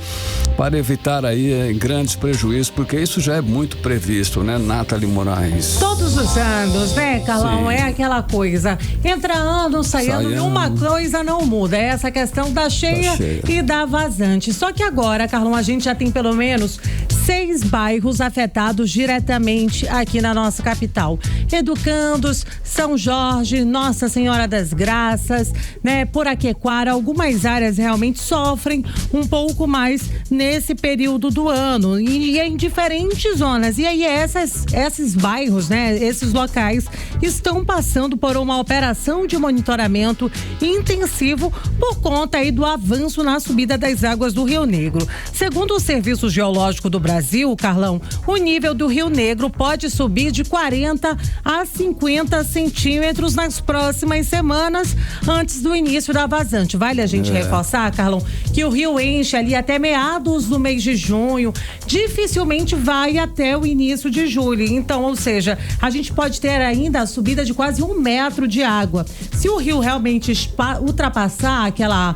para evitar aí grandes prejuízos, porque isso já é muito previsto, né, Nathalie Moraes? Todos os anos, né, Carlão? Sim. É aquela coisa. Entra ano, sai ano, e uma coisa não muda. É essa questão da cheia e da vazante. Só que agora, Carlão, a gente já tem pelo menos 6 bairros bairros afetados diretamente aqui na nossa capital. Educandos, São Jorge, Nossa Senhora das Graças, né? Poraquequara, algumas áreas realmente sofrem um pouco mais nesse período do ano e em diferentes zonas. E aí esses bairros, né? Esses locais estão passando por uma operação de monitoramento intensivo por conta aí do avanço na subida das águas do Rio Negro. Segundo o Serviço Geológico do Brasil, Carlão, o nível do Rio Negro pode subir de 40 a 50 centímetros nas próximas semanas antes do início da vazante. Vale a gente reforçar, Carlão, que o rio enche ali até meados do mês de junho, dificilmente vai até o início de julho. Então, ou seja, a gente pode ter ainda a subida de quase 1 metro de água. Se o rio realmente ultrapassar aquela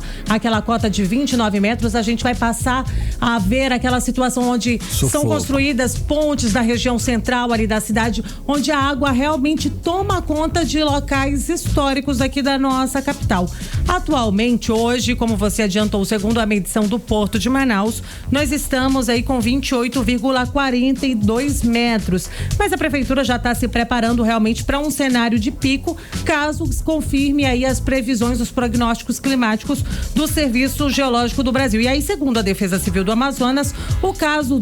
cota de 29 metros, a gente vai passar a ver aquela situação onde são construídas pontes na região central ali da cidade, onde a água realmente toma conta de locais históricos aqui da nossa capital. Atualmente, hoje, como você adiantou, segundo a medição do Porto de Manaus, nós estamos aí com 28,42 metros. Mas a prefeitura já está se preparando realmente para um cenário de pico, caso confirme aí as previsões, os prognósticos climáticos do Serviço Geológico do Brasil. E aí, segundo a Defesa Civil do Amazonas, caso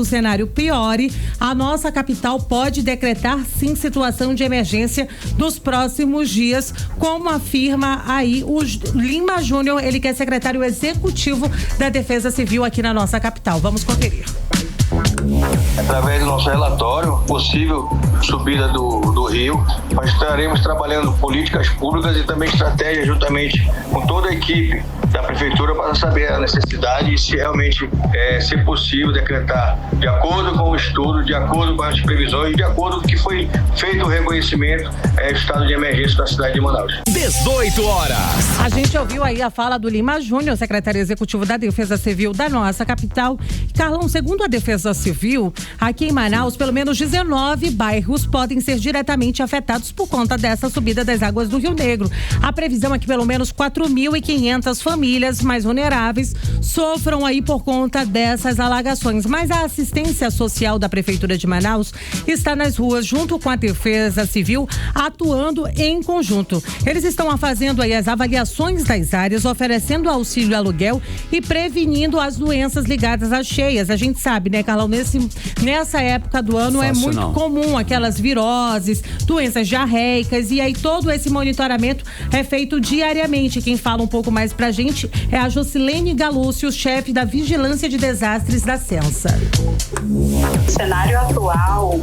o cenário piore, a nossa capital pode decretar sim situação de emergência nos próximos dias, como afirma aí o Lima Júnior, ele que é secretário executivo da Defesa Civil aqui na nossa capital. Vamos conferir. Através do nosso relatório, possível subida do rio, nós estaremos trabalhando políticas públicas e também estratégias juntamente com toda a equipe da prefeitura para saber a necessidade e se realmente ser possível decretar de acordo com o estudo, de acordo com as previsões, de acordo com o que foi feito o reconhecimento do estado de emergência da cidade de Manaus. 18 horas. A gente ouviu aí a fala do Lima Júnior, secretário executivo da Defesa Civil da nossa capital. Carlão, segundo a Defesa Civil, aqui em Manaus, pelo menos 19 bairros podem ser diretamente afetados por conta dessa subida das águas do Rio Negro. A previsão é que pelo menos 4.500 famílias mais vulneráveis sofram aí por conta dessas alagações. Mas a assistência social da Prefeitura de Manaus está nas ruas junto com a Defesa Civil, atuando em conjunto. Eles estão fazendo aí as avaliações das áreas, oferecendo auxílio aluguel e prevenindo as doenças ligadas às cheias. A gente sabe, né, Carlão, nessa época do ano é muito comum aquelas viroses, doenças diarreicas, e aí todo esse monitoramento é feito diariamente. Quem fala um pouco mais pra gente é a Jocilene Galúcio, chefe da Vigilância de Desastres da Censa. No cenário atual,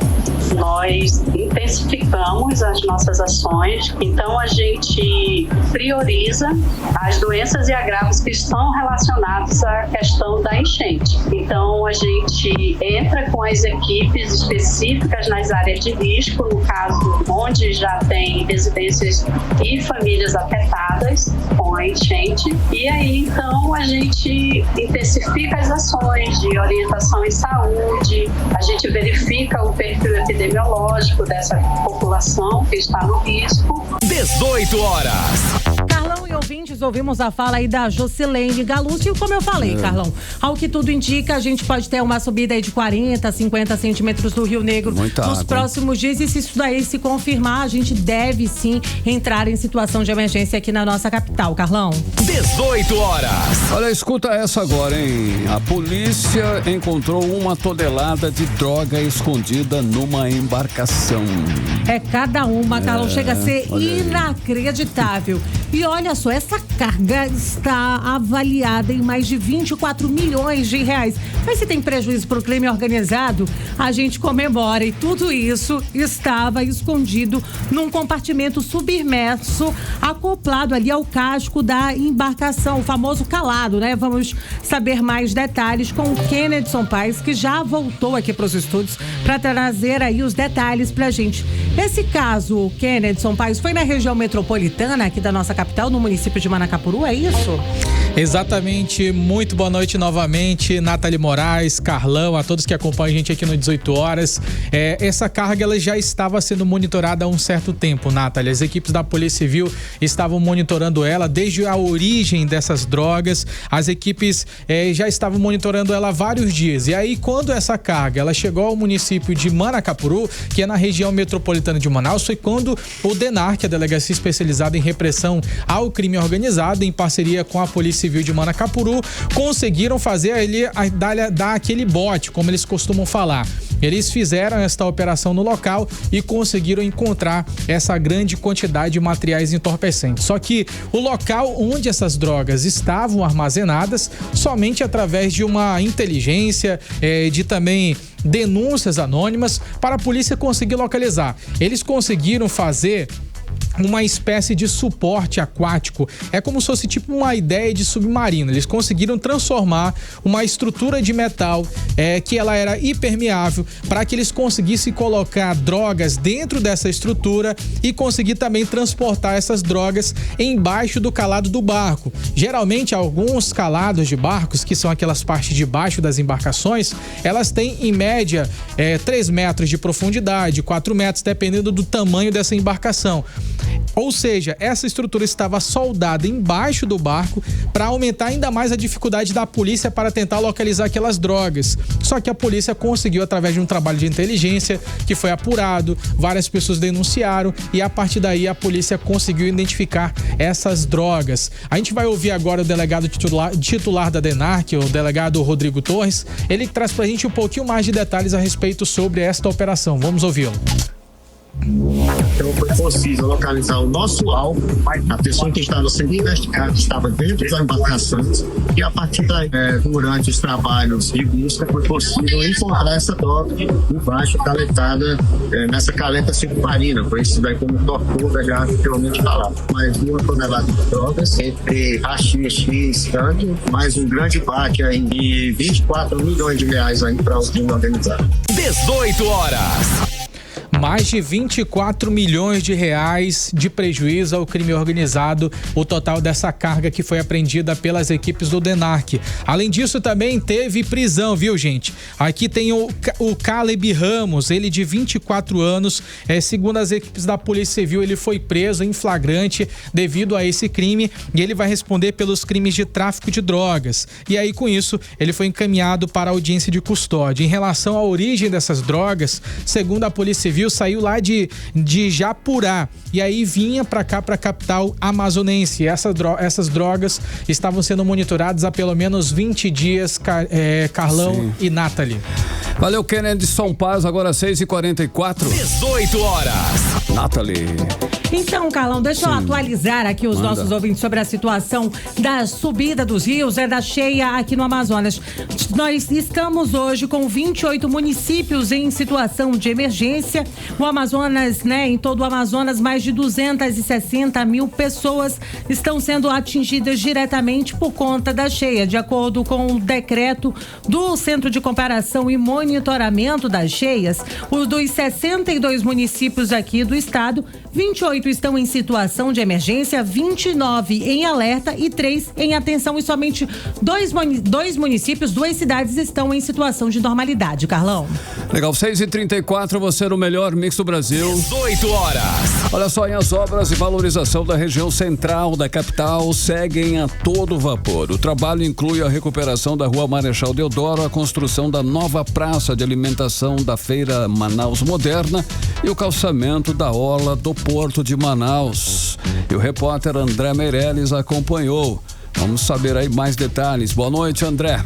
nós intensificamos as nossas ações, então a gente prioriza as doenças e agravos que estão relacionados à questão da enchente. Então a gente entra com as equipes específicas nas áreas de risco, no caso onde já tem residências e famílias afetadas com a enchente, e aí então a gente intensifica as ações de orientação em saúde, a gente verifica o perfil epidemiológico dessa população que está no risco. 18 horas. Carlão e ouvintes, ouvimos a fala aí da Jocilene Galúcio, e como eu falei, Carlão, ao que tudo indica, a gente pode ter uma subida aí de 40, 50 centímetros do Rio Negro nos próximos dias, e se isso daí se confirmar, a gente deve sim entrar em situação de emergência aqui na nossa capital, Carlão. 18 horas. Olha, escuta essa agora, hein? A polícia encontrou 1 tonelada de droga escondida numa embarcação. É cada uma, Carlão, chega a ser inacreditável. E olha só, essa carga está avaliada em mais de 24 milhões de reais. Mas se tem prejuízo para o crime organizado, a gente comemora. E tudo isso estava escondido num compartimento submerso, acoplado ali ao casco da embarcação, o famoso calado, né? Vamos saber mais detalhes com o Kennedson Paes, que já voltou aqui para os estúdios para trazer aí os detalhes pra gente. Esse caso, Kennedson Paes, foi na região metropolitana aqui da nossa capital, no município de Manacapuru, é isso? Exatamente, muito boa noite novamente, Nathalie Moraes, Carlão, a todos que acompanham a gente aqui no 18 horas. Essa carga ela já estava sendo monitorada há um certo tempo, Nathalie. As equipes da Polícia Civil estavam monitorando ela desde a origem dessas drogas. As equipes já estavam monitorando ela há vários dias. E aí, quando essa carga ela chegou ao município de Manacapuru, que é na região metropolitana de Manaus, foi quando o DENARC, a Delegacia Especializada em Repressão ao Crime Organizado, em parceria com a Polícia Civil de Manacapuru, conseguiram fazer dar aquele bote, como eles costumam falar. Eles fizeram esta operação no local e conseguiram encontrar essa grande quantidade de materiais entorpecentes. Só que o local onde essas drogas estavam armazenadas, somente através de uma inteligência, de também denúncias anônimas, para a polícia conseguir localizar. Eles conseguiram fazer uma espécie de suporte aquático. É como se fosse tipo uma ideia de submarino. Eles conseguiram transformar uma estrutura de metal que ela era impermeável para que eles conseguissem colocar drogas dentro dessa estrutura e conseguir também transportar essas drogas embaixo do calado do barco. Geralmente, alguns calados de barcos, que são aquelas partes de baixo das embarcações, elas têm em média 3 metros de profundidade, 4 metros, dependendo do tamanho dessa embarcação. Ou seja, essa estrutura estava soldada embaixo do barco para aumentar ainda mais a dificuldade da polícia para tentar localizar aquelas drogas. Só que a polícia conseguiu, através de um trabalho de inteligência que foi apurado, várias pessoas denunciaram e a partir daí a polícia conseguiu identificar essas drogas. A gente vai ouvir agora o delegado titular da DENARC, o delegado Rodrigo Torres. Ele traz pra gente um pouquinho mais de detalhes a respeito sobre esta operação. Vamos ouvi-lo. Então foi possível localizar o nosso alvo, a pessoa que estava sendo investigada estava dentro das embarcações e a partir daí, durante os trabalhos de busca, foi possível encontrar essa droga embaixo caletada nessa caleta submarina, foi isso daí como tortura já anteriormente falado. Mais 2 toneladas de drogas, entre haxixe, tanto, mais um grande baque aí de 24 milhões de reais aí para o crime organizado. 18 horas. Mais de 24 milhões de reais de prejuízo ao crime organizado, o total dessa carga que foi apreendida pelas equipes do DENARC. Além disso, também teve prisão, viu, gente? Aqui tem o Caleb Ramos, ele de 24 anos, segundo as equipes da Polícia Civil, ele foi preso em flagrante devido a esse crime e ele vai responder pelos crimes de tráfico de drogas. E aí, com isso, ele foi encaminhado para a audiência de custódia. Em relação à origem dessas drogas, segundo a Polícia Civil, saiu lá de Japurá e aí vinha para cá, para a capital amazonense. Essas drogas estavam sendo monitoradas há pelo menos 20 dias, Carlão Sim. e Nathalie. Valeu, Kennedy São Paz, agora 6h44. 18 horas. Nathalie. Então, Carlão, deixa eu atualizar aqui os nossos ouvintes sobre a situação da subida dos rios, da cheia aqui no Amazonas. Nós estamos hoje com 28 municípios em situação de emergência. O Amazonas, em todo o Amazonas, mais de 260 mil pessoas estão sendo atingidas diretamente por conta da cheia. De acordo com o decreto do Centro de Comparação e Monitoramento das Cheias, os dos 62 municípios aqui do estado, 28 estão em situação de emergência, 29 em alerta e 3 em atenção e somente dois municípios, 2 cidades estão em situação de normalidade, Carlão. Legal, 6h34, você no melhor mix do Brasil. 18 horas. Olha só, as obras de valorização da região central da capital seguem a todo vapor. O trabalho inclui a recuperação da Rua Marechal Deodoro, a construção da nova praça de alimentação da Feira Manaus Moderna e o calçamento da orla do Porto de Manaus. E o repórter André Meirelles acompanhou. Vamos saber aí mais detalhes. Boa noite, André.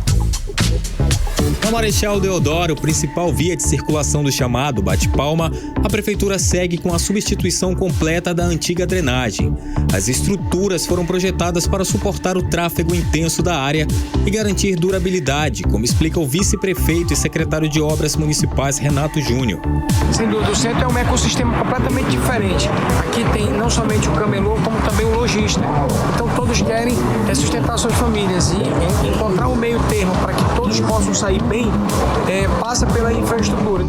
Na Marechal Deodoro, principal via de circulação do chamado Bate-Palma, a prefeitura segue com a substituição completa da antiga drenagem. As estruturas foram projetadas para suportar o tráfego intenso da área e garantir durabilidade, como explica o vice-prefeito e secretário de Obras Municipais, Renato Júnior. Sem dúvida, o centro é um ecossistema completamente diferente. Aqui tem não somente o camelô, como também o lojista. Então todos querem sustentar suas famílias e encontrar um meio termo para que todos possam sair sair bem, passa pela infraestrutura.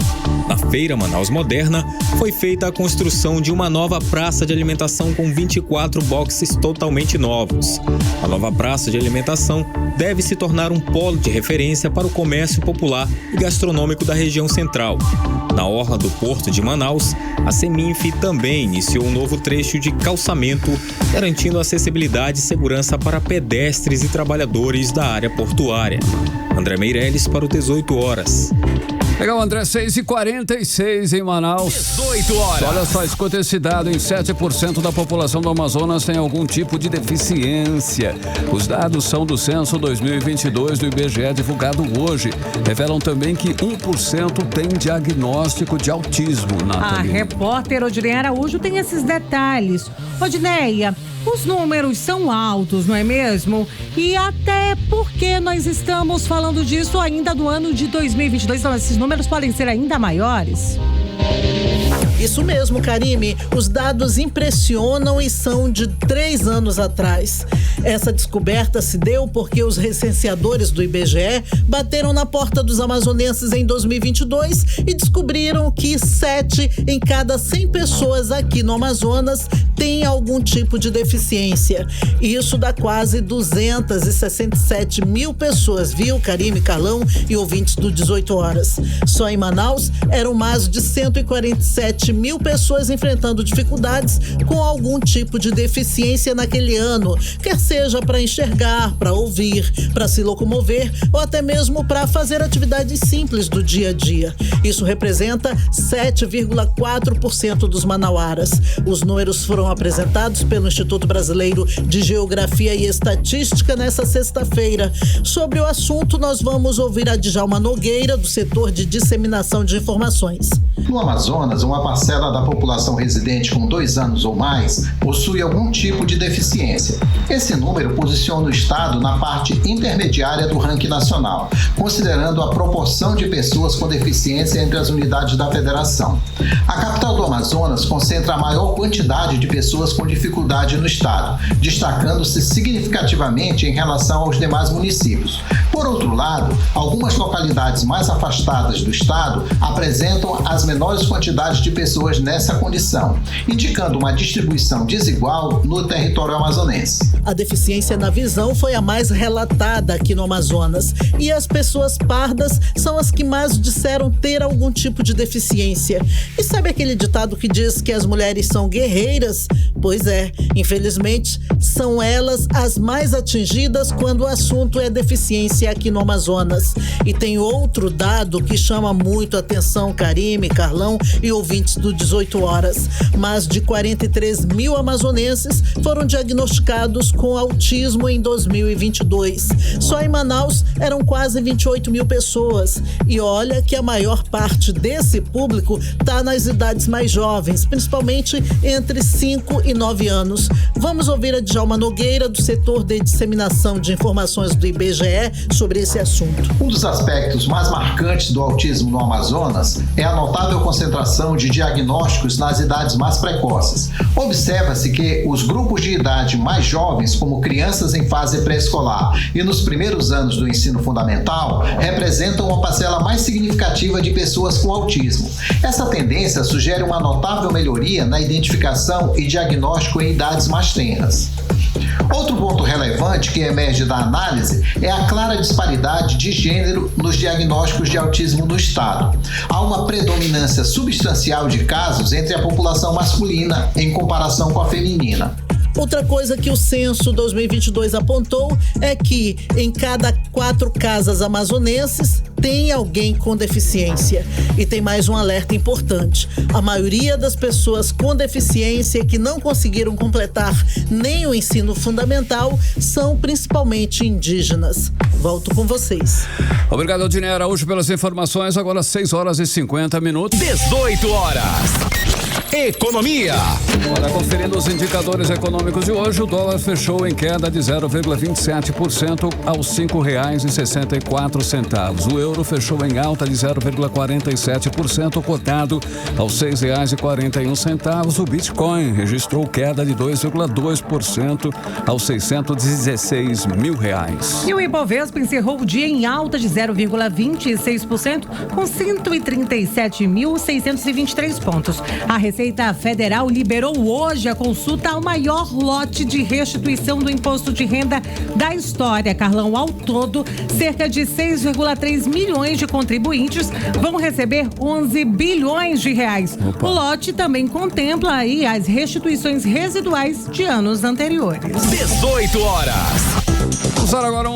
Na Feira Manaus Moderna, foi feita a construção de uma nova praça de alimentação com 24 boxes totalmente novos. A nova praça de alimentação deve se tornar um polo de referência para o comércio popular e gastronômico da região central. Na orla do Porto de Manaus, a Seminf também iniciou um novo trecho de calçamento, garantindo acessibilidade e segurança para pedestres e trabalhadores da área portuária. André Meirelles para o 18 horas. Legal, André, 6h46 em Manaus. 18 horas. Olha só, escuta esse dado, em 7% da população do Amazonas tem algum tipo de deficiência. Os dados são do Censo 2022 do IBGE, divulgado hoje. Revelam também que 1% tem diagnóstico de autismo. A repórter Odineia Araújo tem esses detalhes. Odineia, os números são altos, não é mesmo? E até porque nós estamos falando disso ainda do ano de 2022, então esses números podem ser ainda maiores? Isso mesmo, Karime. Os dados impressionam e são de 3 anos atrás. Essa descoberta se deu porque os recenseadores do IBGE bateram na porta dos amazonenses em 2022 e descobriram que 7 em cada 100 pessoas aqui no Amazonas têm algum tipo de deficiência. Isso dá quase 267 mil pessoas, viu, Karime, Carlão e ouvintes do 18 horas. Só em Manaus eram mais de 147 mil pessoas enfrentando dificuldades com algum tipo de deficiência naquele ano, quer seja para enxergar, para ouvir, para se locomover ou até mesmo para fazer atividades simples do dia a dia. Isso representa 7,4% dos manauaras. Os números foram apresentados pelo Instituto Brasileiro de Geografia e Estatística nesta sexta-feira. Sobre o assunto, nós vamos ouvir a Djalma Nogueira, do setor de disseminação de informações. No Amazonas, uma parcela da população residente com 2 anos ou mais possui algum tipo de deficiência. Esse número posiciona o estado na parte intermediária do ranking nacional, considerando a proporção de pessoas com deficiência entre as unidades da federação. A capital do Amazonas concentra a maior quantidade de pessoas com dificuldade no estado, destacando-se significativamente em relação aos demais municípios. Por outro lado, algumas localidades mais afastadas do estado apresentam as menores quantidades de pessoas nessa condição, indicando uma distribuição desigual no território amazonense. A deficiência na visão foi a mais relatada aqui no Amazonas e as pessoas pardas são as que mais disseram ter algum tipo de deficiência. E sabe aquele ditado que diz que as mulheres são guerreiras? Pois é, infelizmente, são elas as mais atingidas quando o assunto é deficiência aqui no Amazonas. E tem outro dado que chama muito a atenção, Karime, Carlão e ouvintes do 18 horas. Mais de 43 mil amazonenses foram diagnosticados com autismo em 2022. Só em Manaus eram quase 28 mil pessoas. E olha que a maior parte desse público está nas idades mais jovens, principalmente entre 5 e 9 anos. Vamos ouvir a Djalma Nogueira, do setor de disseminação de informações do IBGE, sobre esse assunto. Um dos aspectos mais marcantes do autismo no Amazonas é a notável concentração de diagnósticos nas idades mais precoces. Observa-se que os grupos de idade mais jovens, como crianças em fase pré-escolar e nos primeiros anos do ensino fundamental, representam uma parcela mais significativa de pessoas com autismo. Essa tendência sugere uma notável melhoria na identificação e diagnóstico em idades mais tenras. Outro ponto relevante que emerge da análise é a clara disparidade de gênero nos diagnósticos de autismo no estado. Há uma predominância substancial de casos entre a população masculina em comparação com a feminina. Outra coisa que o Censo 2022 apontou é que em cada 4 casas amazonenses tem alguém com deficiência. E tem mais um alerta importante. A maioria das pessoas com deficiência que não conseguiram completar nem o ensino fundamental são principalmente indígenas. Volto com vocês. Obrigado, Odineia Araújo, pelas informações. Agora 6 horas e 50 minutos. 18 horas. Economia. Olha, conferindo os indicadores econômicos de hoje, o dólar fechou em queda de 0,27% aos R$5,64. O euro fechou em alta de 0,47%, cotado aos R$6,41. O Bitcoin registrou queda de 2,2% aos R$616 mil. E o Ibovespa encerrou o dia em alta de 0,26%, com 137.623 pontos. A Receita Federal liberou hoje a consulta ao maior lote de restituição do imposto de renda da história. Carlão, ao todo, cerca de 6,3 milhões de contribuintes vão receber 11 bilhões de reais. O lote também contempla aí as restituições residuais de anos anteriores. 18 horas. Vamos agora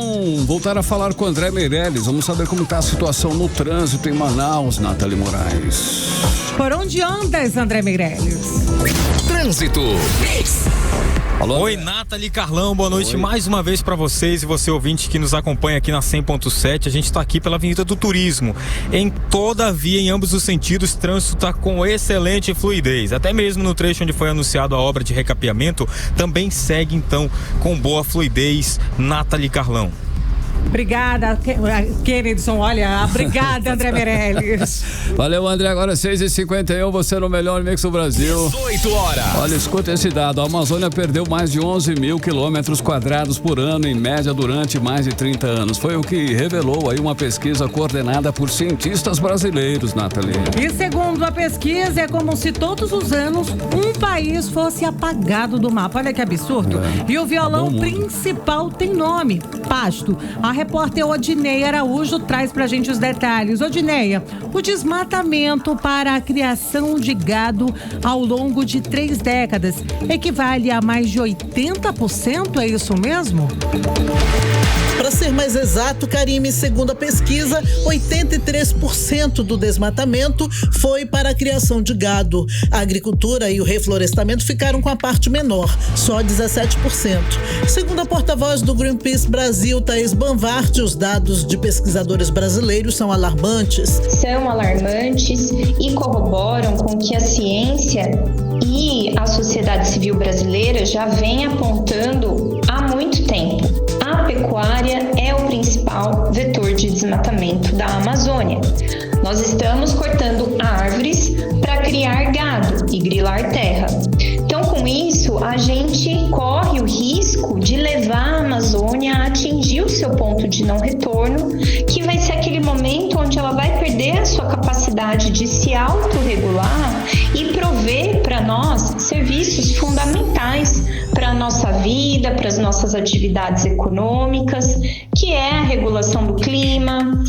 voltar a falar com o André Meirelles. Vamos saber como está a situação no trânsito em Manaus, Nathalie Moraes. Por onde andas, André Meirelles? Trânsito. Alô? Oi, Nathalie, Carlão, boa noite. Oi. Mais uma vez para vocês e você ouvinte que nos acompanha aqui na 100.7. A gente está aqui pela Avenida do Turismo. Em toda a via, em ambos os sentidos, o trânsito está com excelente fluidez. Até mesmo no trecho onde foi anunciado a obra de recapeamento, também segue então com boa fluidez, Nathalie, Carlão. Obrigada, Kennedson. Olha, obrigada, André Meirelles. Valeu, André. Agora 6h51, você no melhor mix do Brasil. 18 horas. Olha, escuta esse dado. A Amazônia perdeu mais de 11 mil quilômetros quadrados por ano, em média, durante mais de 30 anos. Foi o que revelou aí uma pesquisa coordenada por cientistas brasileiros, Nathalie. E segundo a pesquisa, é como se todos os anos um país fosse apagado do mapa. Olha que absurdo. E o violão principal tem nome: pasto. A repórter Odineia Araújo traz pra gente os detalhes. Odineia, o desmatamento para a criação de gado ao longo de 3 décadas equivale a mais de 80%, é isso mesmo? Para ser mais exato, Karime, segundo a pesquisa, 83% do desmatamento foi para a criação de gado. A agricultura e o reflorestamento ficaram com a parte menor, só 17%. Segundo a porta-voz do Greenpeace Brasil, Thaís Banvart, os dados de pesquisadores brasileiros são alarmantes. São alarmantes e corroboram com que a ciência e a sociedade civil brasileira já vem apontando há muito tempo. A pecuária é o principal vetor de desmatamento da Amazônia. Nós estamos cortando árvores para criar gado e grilar terra. Então, com isso, a gente corre o risco de levar a Amazônia a atingir o seu ponto de não retorno, que vai ser aquele momento onde ela vai perder a sua capacidade de se autorregular e prover para nós serviços fundamentais para a nossa vida, para as nossas atividades econômicas, que é a regulação do clima,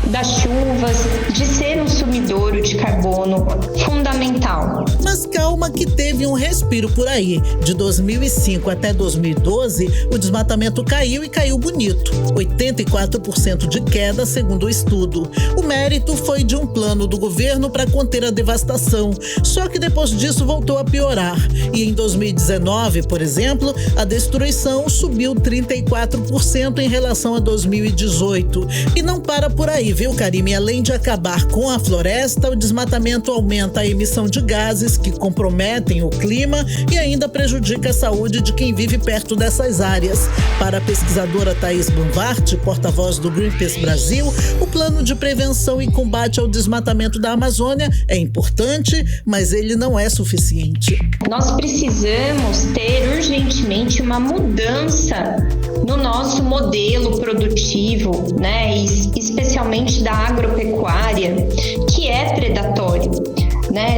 das chuvas, de ser um sumidouro de carbono fundamental. Mas calma que teve um respiro por aí. De 2005 até 2012, o desmatamento caiu e caiu bonito. 84% de queda, segundo o estudo. O mérito foi de um plano do governo para conter a devastação. Só que depois disso voltou a piorar. E em 2019, por exemplo, a destruição subiu 34% em relação a 2018. E não para por aí, viu, Karime? Além de acabar com a floresta, o desmatamento aumenta a emissão de gases que comprometem o clima e ainda prejudica a saúde de quem vive perto dessas áreas. Para a pesquisadora Thaís Banvart, porta-voz do Greenpeace Brasil, o plano de prevenção e combate ao desmatamento da Amazônia é importante, mas ele não é suficiente. Nós precisamos ter urgentemente uma mudança no nosso modelo produtivo, né, e especialmente da agropecuária, que é predatório.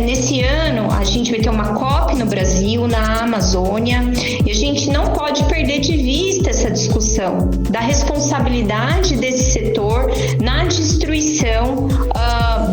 Nesse ano, a gente vai ter uma COP no Brasil, na Amazônia, e a gente não pode perder de vista essa discussão da responsabilidade desse setor na destruição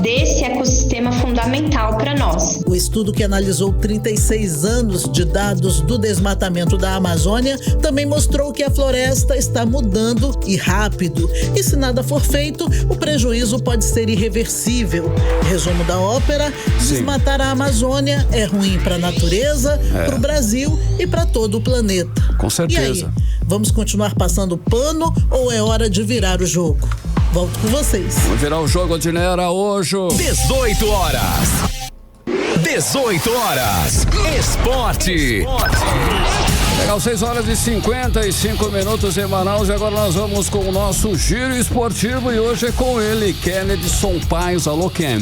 desse ecossistema fundamental para nós. O estudo, que analisou 36 anos de dados do desmatamento da Amazônia, também mostrou que a floresta está mudando e rápido. E se nada for feito, o prejuízo pode ser irreversível. Resumo da ópera: desmatar a Amazônia é ruim para a natureza, para o Brasil e para todo o planeta. Com certeza. E aí, vamos continuar passando pano ou é hora de virar o jogo? Volto com vocês. Vamos virar o jogo de Nera hoje. 18 horas. 18 horas. Esporte. Legal, 6h55 em Manaus, e agora nós vamos com o nosso giro esportivo, e hoje é com ele, Kennedy Sampaio. Alô, Ken.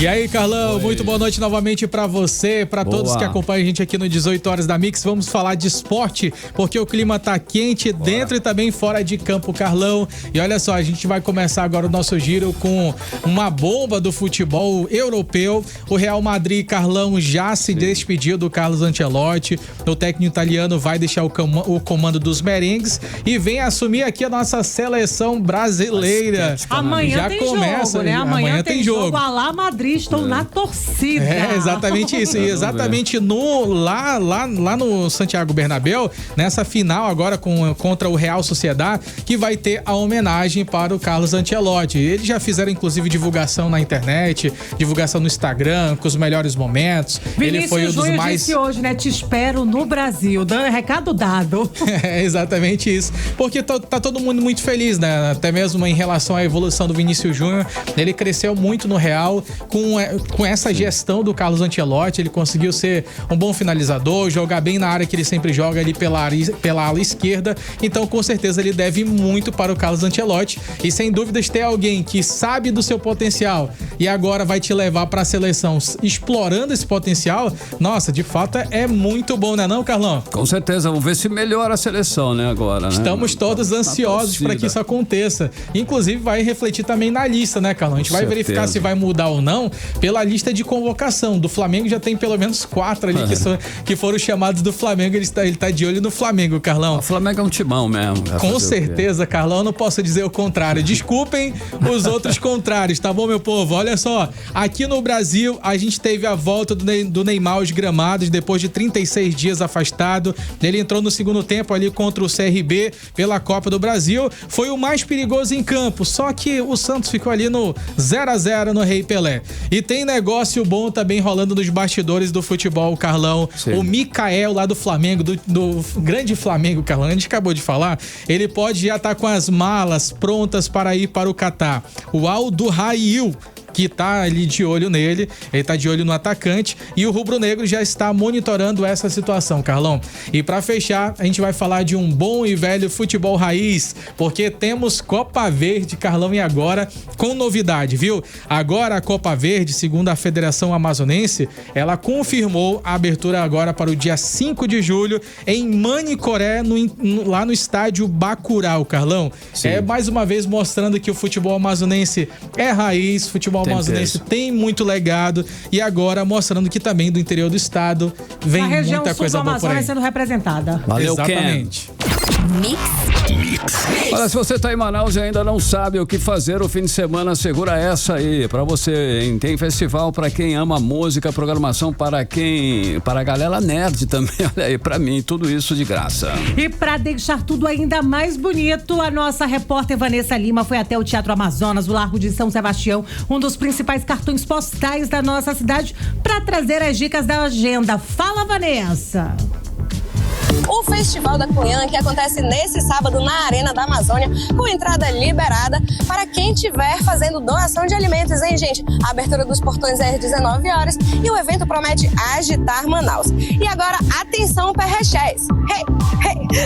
E aí, Carlão, muito boa noite novamente pra você, pra todos que acompanham a gente aqui no 18 horas da Mix. Vamos falar de esporte, porque o clima tá quente dentro e também fora de campo, Carlão. E olha só, a gente vai começar agora o nosso giro com uma bomba do futebol europeu. O Real Madrid, Carlão, já se despediu do Carlos Ancelotti. O técnico italiano vai deixar o comando dos merengues e vem assumir aqui a nossa seleção brasileira. Amanhã já tem começa, jogo, né? Amanhã tem jogo. Alá Madrid, estou na torcida. É, exatamente isso. E exatamente lá no Santiago Bernabéu, nessa final agora contra o Real Sociedad, que vai ter a homenagem para o Carlos Ancelotti. Eles já fizeram, inclusive, divulgação na internet, divulgação no Instagram, com os melhores momentos. Vinícius Ele foi um dos mais... disse hoje, né? Te espero no Brasil. Recado dado. É exatamente isso. Porque tá todo mundo muito feliz, né? Até mesmo em relação à evolução do Vinícius Júnior. Ele cresceu muito no Real com essa gestão do Carlos Ancelotti. Ele conseguiu ser um bom finalizador, jogar bem na área que ele sempre joga ali pela ala esquerda. Então, com certeza, ele deve muito para o Carlos Ancelotti. E sem dúvidas, ter alguém que sabe do seu potencial e agora vai te levar para a seleção explorando esse potencial, nossa, de fato é muito bom, né não, Carlão? Com certeza, vamos ver se melhora a seleção, né, agora, né? Estamos todos ansiosos para que isso aconteça. Inclusive, vai refletir também na lista, né, Carlão? A gente vai verificar se vai mudar ou não pela lista de convocação. Do Flamengo já tem pelo menos 4 ali que foram chamados do Flamengo. Ele tá de olho no Flamengo, Carlão. O Flamengo é um timão mesmo. Com certeza, Carlão, eu não posso dizer o contrário. Desculpem os outros contrários, tá bom, meu povo? Olha só, aqui no Brasil, a gente teve a volta do Neymar aos gramados depois de 36 dias afastado. Ele entrou no segundo tempo ali contra o CRB pela Copa do Brasil. Foi o mais perigoso em campo, só que o Santos ficou ali no 0-0 no Rei Pelé. E tem negócio bom também rolando nos bastidores do futebol, Carlão. Sim. O Mikael lá do Flamengo, do grande Flamengo, Carlão, a gente acabou de falar, ele pode já estar com as malas prontas para ir para o Catar. O Aldo Rail, que tá ali de olho nele, ele tá de olho no atacante, e o rubro-negro já está monitorando essa situação, Carlão. E para fechar, a gente vai falar de um bom e velho futebol raiz, porque temos Copa Verde, Carlão, e agora com novidade, viu? Agora a Copa Verde, segundo a Federação Amazonense, ela confirmou a abertura agora para o dia 5 de julho em Manicoré, lá no estádio Bacurau, Carlão. Sim. É mais uma vez mostrando que o futebol amazonense é raiz, futebol amazonense tem muito legado, e agora mostrando que também do interior do estado vem muita coisa boa por aí. A região sul do Amazonas sendo representada. Valeu, exatamente. Mix. Olha, se você tá em Manaus e ainda não sabe o que fazer o fim de semana, segura essa aí pra você, hein? Tem festival pra quem ama música, programação para a galera nerd também, olha aí, pra mim, tudo isso de graça. E pra deixar tudo ainda mais bonito, a nossa repórter Vanessa Lima foi até o Teatro Amazonas, o Largo de São Sebastião, um dos principais cartões postais da nossa cidade, pra trazer as dicas da agenda. Fala, Vanessa! O Festival da Cunhã, que acontece nesse sábado na Arena da Amazônia, com entrada liberada para quem estiver fazendo doação de alimentos, hein, gente? A abertura dos portões é às 19 horas e o evento promete agitar Manaus. E agora, atenção, perrechés!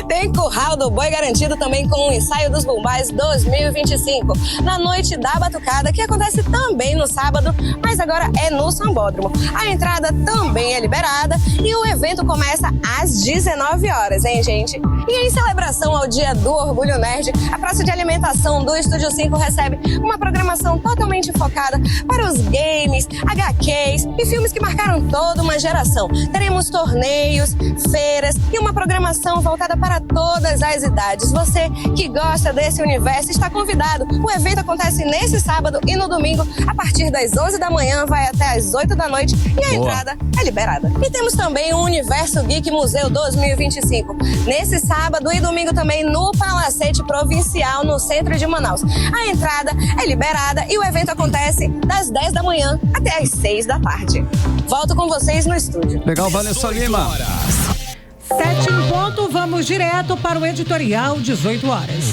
Tem Curral do Boi garantido também com o ensaio dos Bumbais 2025, na Noite da Batucada, que acontece também no sábado, mas agora é no Sambódromo. A entrada também é liberada e o evento começa às 19 horas, hein, gente? E em celebração ao Dia do Orgulho Nerd, a praça de alimentação do Estúdio 5 recebe uma programação totalmente focada para os games, HQs e filmes que marcaram toda uma geração. Teremos torneios, feiras e uma programação voltada para todas as idades. Você que gosta desse universo está convidado. O evento acontece nesse sábado e no domingo, a partir das 11 da manhã, vai até as 8 da noite e a entrada é liberada. E temos também o Universo Geek Museu 2025. Nesse sábado e domingo também no Palacete Provincial, no centro de Manaus. A entrada é liberada e o evento acontece das 10 da manhã até as 6 da tarde. Volto com vocês no estúdio. Legal, Vanessa Lima. 7 em ponto, vamos direto para o editorial 18 horas.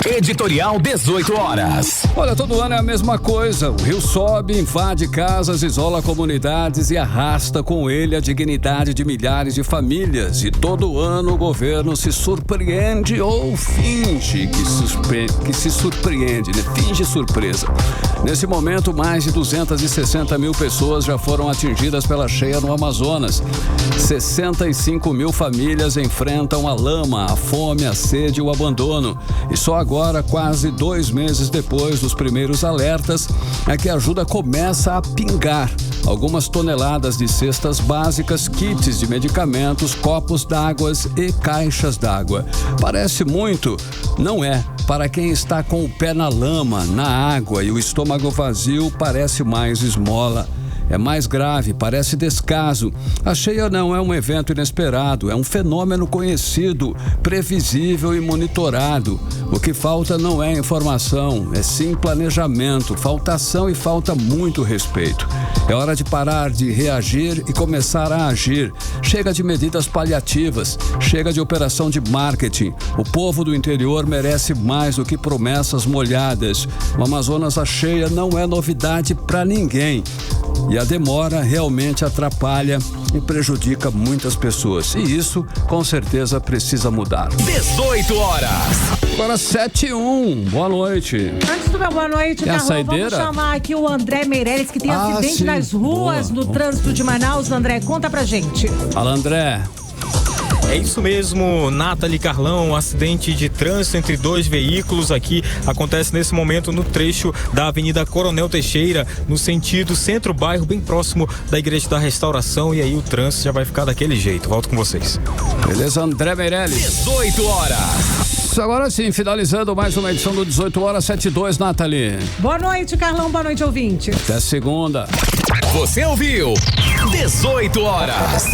Editorial 18 horas. Olha, todo ano é a mesma coisa. O rio sobe, invade casas, isola comunidades e arrasta com ele a dignidade de milhares de famílias. E todo ano o governo se surpreende ou finge que se surpreende, né? Finge surpresa. Nesse momento, mais de 260 mil pessoas já foram atingidas pela cheia no Amazonas. 65 mil famílias enfrentam a lama, a fome, a sede e o abandono. E só agora, quase 2 meses depois dos primeiros alertas, é que a ajuda começa a pingar. Algumas toneladas de cestas básicas, kits de medicamentos, copos d'água e caixas d'água. Parece muito? Não é. Para quem está com o pé na lama, na água e o estômago vazio, parece mais esmola. É mais grave, parece descaso. A cheia não é um evento inesperado, é um fenômeno conhecido, previsível e monitorado. O que falta não é informação, é sim planejamento, falta ação e falta muito respeito. É hora de parar de reagir e começar a agir. Chega de medidas paliativas, chega de operação de marketing. O povo do interior merece mais do que promessas molhadas. O Amazonas, a cheia não é novidade para ninguém. E a demora realmente atrapalha e prejudica muitas pessoas. E isso, com certeza, precisa mudar. 18 horas. Agora 7h01. Boa noite. Antes do meu boa noite, Carlão, vamos chamar aqui o André Meirelles, que tem acidente nas ruas, no trânsito de Manaus. André, conta pra gente. Fala, André. É isso mesmo, Nathalie, Carlão, um acidente de trânsito entre 2 veículos aqui acontece nesse momento no trecho da Avenida Coronel Teixeira, no sentido centro-bairro, bem próximo da Igreja da Restauração, e aí o trânsito já vai ficar daquele jeito. Volto com vocês. Beleza, André Meirelles. 18 horas. Agora sim, finalizando mais uma edição do 18 horas 7:02, Nathalie. Boa noite, Carlão, boa noite, ouvinte. Até segunda. Você ouviu 18 horas.